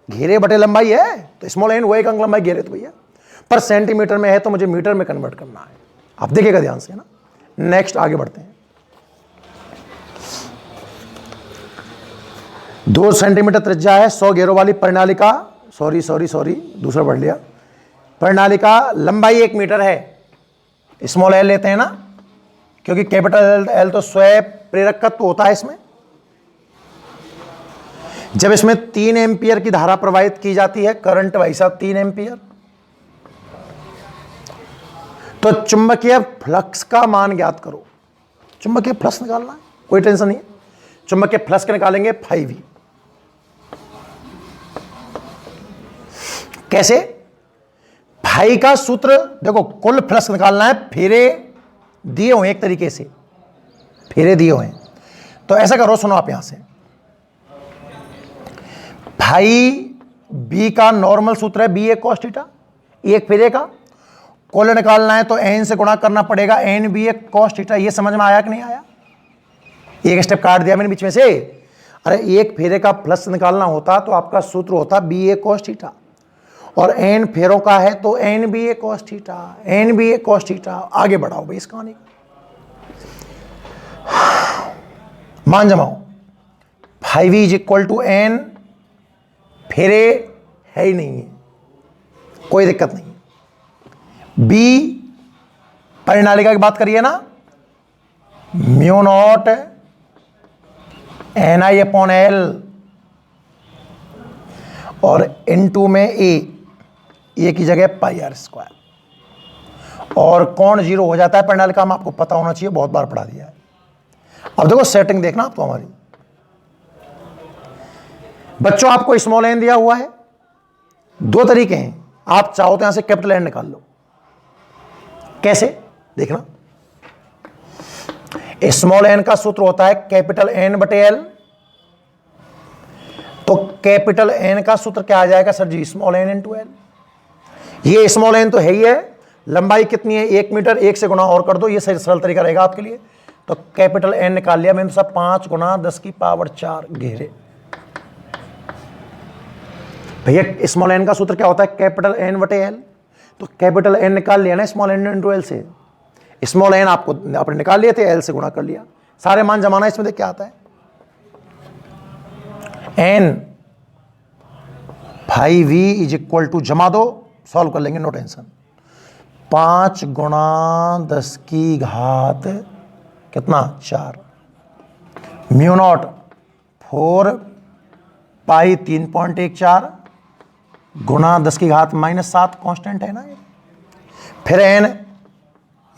घेरे बटे लंबाई है तो स्मॉल एन वो एक अंक लंबाई घेरे तो भैया, पर सेंटीमीटर में है तो मुझे मीटर में कन्वर्ट करना है। आप देखिएगा ध्यान से ना। नेक्स्ट आगे बढ़ते हैं। 2 सेंटीमीटर त्रिज्या है 100 घेरों वाली प्रणालिका, सॉरी दूसरा पढ़ लिया। प्रणालिका लंबाई 1 मीटर है, स्मॉल एल लेते हैं ना, क्योंकि कैपिटल एल तो स्वयं प्रेरकत्व होता है इसमें। जब इसमें 3 एम्पियर की धारा प्रवाहित की जाती है, करंट भाई साहब 3 एम्पियर, तो चुंबकीय फ्लक्स का मान ज्ञात करो। चुंबकीय फ्लक्स निकालना है, कोई टेंशन नहीं। चुंबकीय फ्लक्स के निकालेंगे φv। कैसे? फाई का सूत्र देखो, कुल फ्लक्स निकालना है, फेरे दिए हुए एक तरीके से, फेरे दिए हुए हैं। तो ऐसा करो, सुनो आप यहां से, भाई बी का नॉर्मल सूत्र है बी ए कॉस थीटा, एक फेरे का कोल निकालना है तो एन से गुणा करना पड़ेगा, एन बी ए कॉस थीटा। ये समझ में आया कि नहीं आया? एक स्टेप काट दिया मैंने बीच में से। अरे एक फेरे का प्लस निकालना होता तो आपका सूत्र होता बी ए कॉस थीटा, और एन फेरों का है तो एन बी ए कॉस थीटा, एन बी ए कॉस थीटा। आगे बढ़ाओ भाई इस कहानी को, मान जमाओ। 5 इज इक्वल टू एन, फेरे है ही नहीं है, कोई दिक्कत नहीं। बी परिनालिका की बात करिए ना, mu not an I upon L, और इनटू में ए की जगह पाई आर स्क्वायर, और कौन जीरो हो जाता है परिनालिका में आपको पता होना चाहिए, बहुत बार पढ़ा दिया है। अब देखो सेटिंग देखना आपको हमारी। बच्चों आपको स्मॉल एन दिया हुआ है, दो तरीके हैं, आप चाहो तो यहां से कैपिटल एन निकाल लो। कैसे देखना, स्मॉल एन का सूत्र होता है कैपिटल एन बटे एल, तो कैपिटल एन का सूत्र क्या आ जाएगा sir ji? Small N into L. ये स्मॉल एन तो है ही है, लंबाई कितनी है 1 मीटर, 1 से गुणा और कर दो, ये सरल तरीका रहेगा आपके लिए। तो कैपिटल एन निकाल लिया मैंने, सब 5 गुणा 10 की पावर 4 घेरे। भैया स्मॉल एन का सूत्र क्या होता है? कैपिटल एन बटे एल, तो कैपिटल एन निकाल लिया ना स्मॉल एन इंटू एल से। स्मॉल एन आपने निकाल लिए थे, एल से गुणा कर लिया, सारे मान जमाना। इसमें देख क्या आता है, N 5v is equal to, जमा दो, सॉल्व कर लेंगे, नो टेंशन। 5 गुणा 10 की घात कितना 4, म्यू नॉट 4 पाई 3.14 गुणा 10 की घात -7, कांस्टेंट है ना ये। फिर एन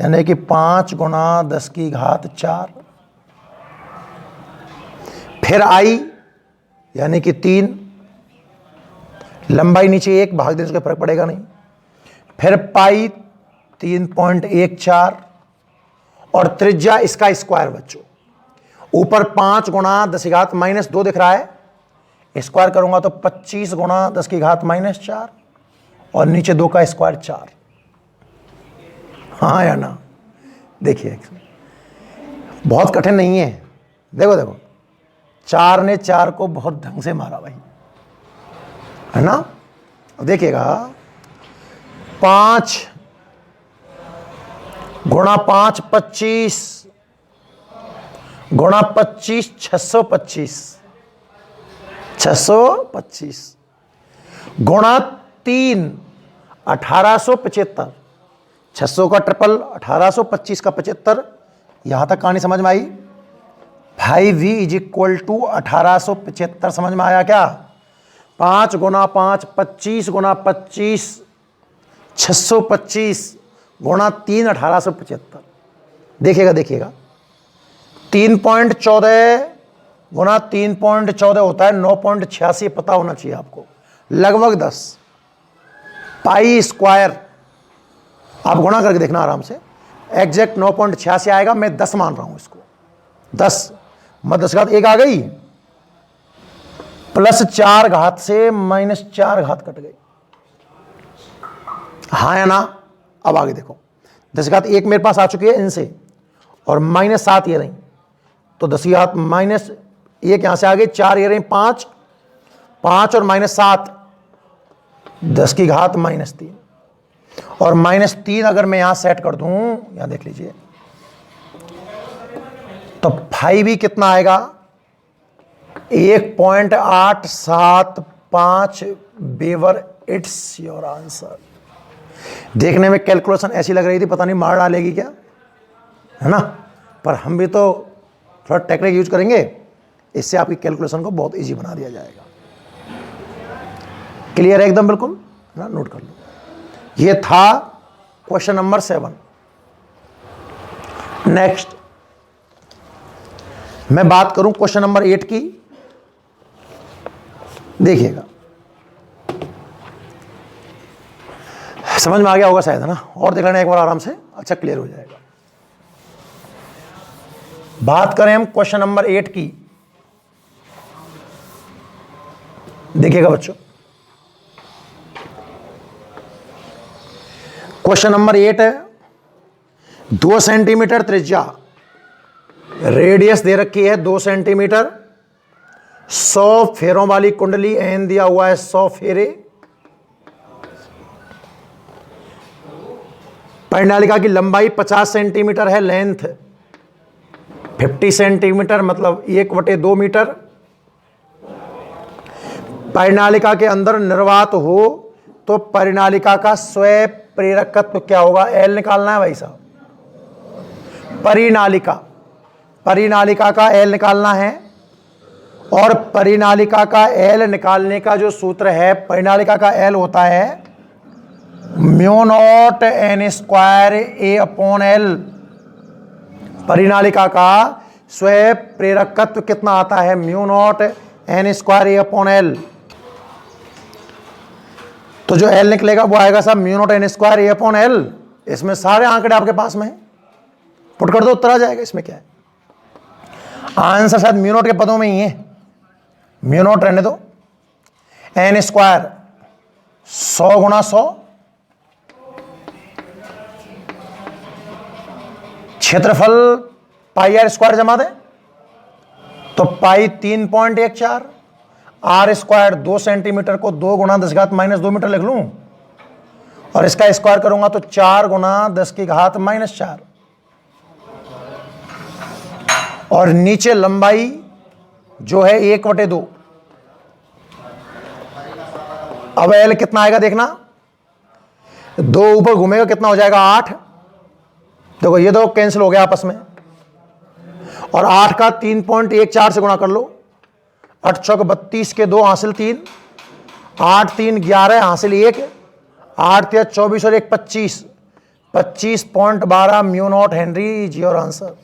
यानी कि 5 गुणा 10 की घात 4, फिर आई यानी कि 3, लंबाई नीचे 1, भाग देने से कोई फर्क पड़ेगा नहीं, फिर पाई 3.14, और त्रिज्या इसका स्क्वायर बच्चों, ऊपर 5 गुणा 10 की घात -2 दिख रहा है, स्क्वायर करूंगा तो 25 गुणा 10 की घात -4, और नीचे 2 का स्क्वायर 4। हाँ या ना? देखिए बहुत कठिन नहीं है, देखो देखो 4 ने 4 को बहुत ढंग से मारा भाई, है ना? अब देखिएगा 5 गुणा 5 25 गुणा 25 625 गुणा 3 1875, 600 का ट्रिपल 1825 का 75। यहां तक कहानी समझ में आई? 5v इज इक्वल टू 1875, समझ में आया क्या? 5 गुणा 5 25 गुणा 25 625 गुणा 3 1875। देखिएगा देखिएगा 3.14 गुणा 3.14 होता है 9.86, पता होना चाहिए आपको, लगभग 10 पाई स्क्वायर। आप गुणा करके देखना आराम से, एग्जैक्ट 9.86 आएगा। मैं 10 मान रहा हूं इसको, 10 मत 10 घात 1 आ गई, +4 घात से -4 घात कट गई, हाँ या ना? अब आगे देखो, 10 घात 1 मेरे पास आ चुकी है इनसे, और -7 ये रही, तो 10 की घात -1 यहां से आ गई, 4 ये रही, 5 और -7 10 की घात -3, और -3 अगर मैं यहां सेट कर दूं, यहां देख लीजिए, तो 5 कितना आएगा? 1.875 वेबर। It's your answer. देखने में कैलकुलेशन ऐसी लग रही थी, पता नहीं मार डालेगी क्या, है ना? पर हम भी तो थोड़ा टेक्निक यूज करेंगे, इससे आपकी कैलकुलेशन को बहुत इजी बना दिया जाएगा। क्लियर है एकदम बिल्कुल, ना? नोट कर लो। ये था क्वेश्चन नंबर 7। नेक्स्ट मैं बात करूं क्वेश्चन नंबर 8 की। देखिएगा, समझ में आ गया होगा शायद, है ना? और देख लेना एक बार आराम से, अच्छा क्लियर हो जाएगा। बात करें हम क्वेश्चन नंबर 8 की। देखिएगा बच्चों, क्वेश्चन नंबर 8 है, 2 सेंटीमीटर त्रिज्या, रेडियस दे रखी है 2 सेंटीमीटर, 100 फेरों वाली कुंडली, एन दिया हुआ है 100 फेरे, परिनालिका की लंबाई 50 सेंटीमीटर है, लेंथ 50 सेंटीमीटर मतलब 1/2 मीटर, परिनालिका के अंदर निर्वात हो तो परिनालिका का स्वयं प्रेरकत्व क्या होगा, एल निकालना है भाई साहब। परिनालिका का एल निकालना है, और परिनालिका का एल निकालने का जो सूत्र है, परिनालिका का एल होता है μ0 n² A/L। परिनालिका का स्वयं प्रेरकत्व कितना आता है, μ0 n² A/L। तो जो एल निकलेगा वो आएगा साहब μ0 n² A/L। इसमें सारे आंकड़े आपके पास में पुट कर दो, उत्तर आ जाएगा। इसमें क्या है, आंसर शायद μ0 के पदों में ही है, μ0 रहने दो, n² 100 गुणा 100, क्षेत्रफल πr² जमा दें तो पाई 3.14, r² 2 सेंटीमीटर को 2 गुणा 10⁻² मीटर लिख लूं, और इसका स्क्वायर करूंगा तो 4 गुणा 10⁻⁻4, और नीचे लंबाई जो है 1/2। अब एल कितना आएगा देखना, 2 ऊपर घूमेगा कितना हो जाएगा 8, देखो ये दो कैंसिल हो गया आपस में, और 8 का 3.14 से गुणा कर लो, 8 चौक 32 के 2 हासिल 3, 8 3 11 हासिल 1, 8 3 24 और 1 25, 25.12 μ0 हेनरी इज योर आंसर।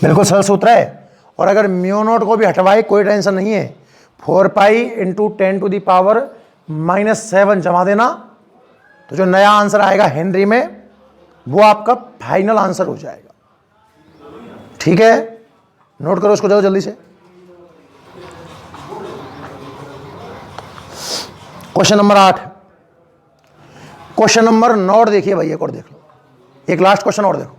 बिल्कुल सरल सूत्र है, और अगर μ0 को भी हटवाए कोई टेंशन नहीं है, 4 पाई इंटू 10⁻⁻7 जमा देना, तो जो नया आंसर आएगा हेनरी में वो आपका फाइनल आंसर हो जाएगा। ठीक है, नोट करो इसको, जाओ जल्दी से। क्वेश्चन नंबर 8, क्वेश्चन नंबर 9 देखिए भाई, एक और देख लो, एक लास्ट क्वेश्चन और देखो।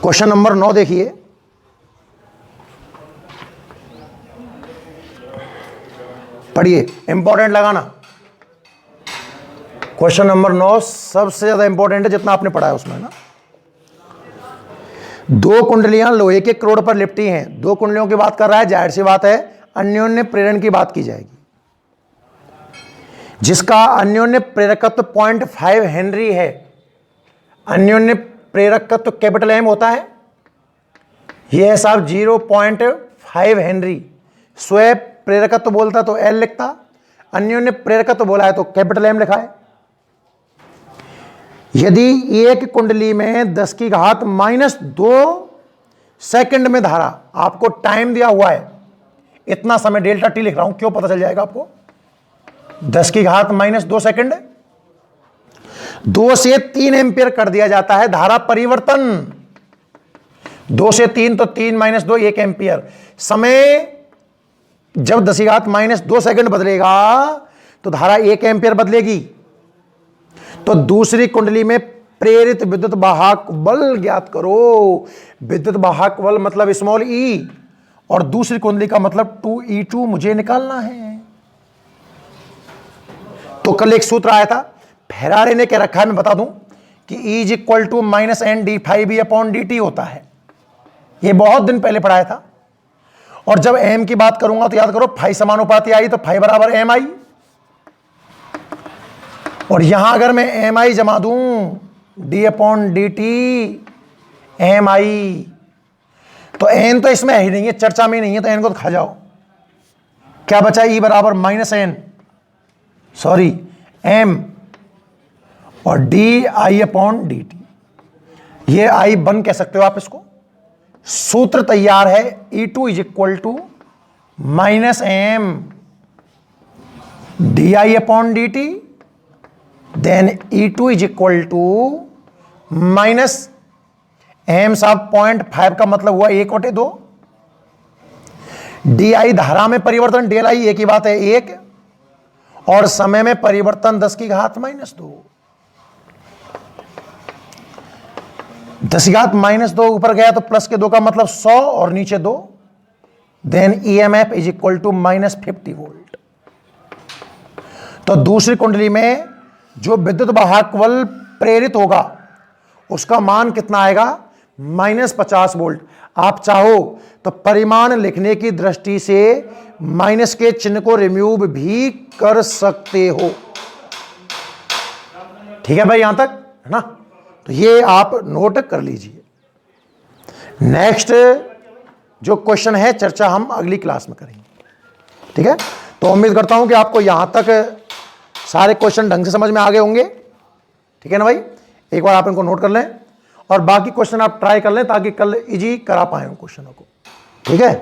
क्वेश्चन नंबर 9 देखिए, पढ़िए, इंपॉर्टेंट लगाना। क्वेश्चन नंबर 9 सबसे ज्यादा इंपॉर्टेंट है जितना आपने पढ़ा है उसमें ना। 2 कुंडलियां लोहे के क्रोड पर लिपटी हैं, 2 कुंडलियों की बात कर रहा है, जाहिर सी बात है अन्योन्य प्रेरण की बात की जाएगी, जिसका अन्योन्य प्रेरकत्व 0.5 हेनरी है। अन्योन्य प्रेरकत्व कैपिटल एम होता है, यह है साहब 0.5 हेनरी। स्वयं प्रेरकत्व बोलता तो एल लिखता, अन्योन्य प्रेरकत्व बोला है तो कैपिटल एम लिखा है। यदि एक कुंडली में 10⁻² सेकंड में धारा, आपको टाइम दिया हुआ है इतना समय, डेल्टा टी लिख रहा हूं, क्यों पता चल जाएगा आपको, 10⁻² सेकंड, 2 से 3 एम्पियर कर दिया जाता है धारा परिवर्तन, 2 से 3 तो 3 - 2 1 एम्पियर। समय जब 10⁻² सेकंड बदलेगा तो धारा 1 एम्पियर बदलेगी। तो दूसरी कुंडली में प्रेरित विद्युत वाहक बल ज्ञात करो। विद्युत वाहक बल मतलब स्मॉल ई, और दूसरी कुंडली का मतलब 2E2 मुझे निकालना है। तो कल एक सूत्र आया था, फेरारे ने क्या रखा है मैं बता दूं कि E = -N/d⁵B/dt होता है। ये बहुत दिन पहले पढ़ाया था। और जब m की बात करूंगा तो याद करो फाई समानुपाती आई तो फाई बराबर mi, और यहां अगर मैं mi जमा दूं d/dt mi, तो n तो इसमें ही नहीं है, चर्चा में नहीं है, तो n को तो खा जाओ। क्या बचा, E बराबर -n, सॉरी m, और di/dt, ये i बन कह सकते हो आप इसको। सूत्र तैयार है, E2 = -m di/dt, then E2 = M साहब 0.5 का मतलब हुआ 1/2। डी आई धारा में परिवर्तन, डेल आई एक ही बात है 1, और समय में परिवर्तन 10 की घात -2। 10 की घात -2 ऊपर गया तो प्लस के 2 का मतलब 100 और नीचे 2। Then EMF is equal to -50 volt. तो दूसरी कुंडली में जो विद्युत वाहक बल प्रेरित होगा उसका मान कितना आएगा? -50 वोल्ट। आप चाहो तो परिमाण लिखने की दृष्टि से माइनस के चिन्ह को रिमूव भी कर सकते हो। ठीक है भाई, यहां तक है ना? तो ये आप नोट कर लीजिए। नेक्स्ट जो क्वेश्चन है चर्चा हम अगली क्लास में करेंगे। ठीक है, तो उम्मीद करता हूं कि आपको यहां तक सारे क्वेश्चन ढंग से समझ में आ गए होंगे। ठीक है ना भाई, एक बार आप इनको नोट कर लें और बाकी क्वेश्चन आप ट्राई कर लें ताकि कल इजी करा पाए उन क्वेश्चनों को। ठीक है।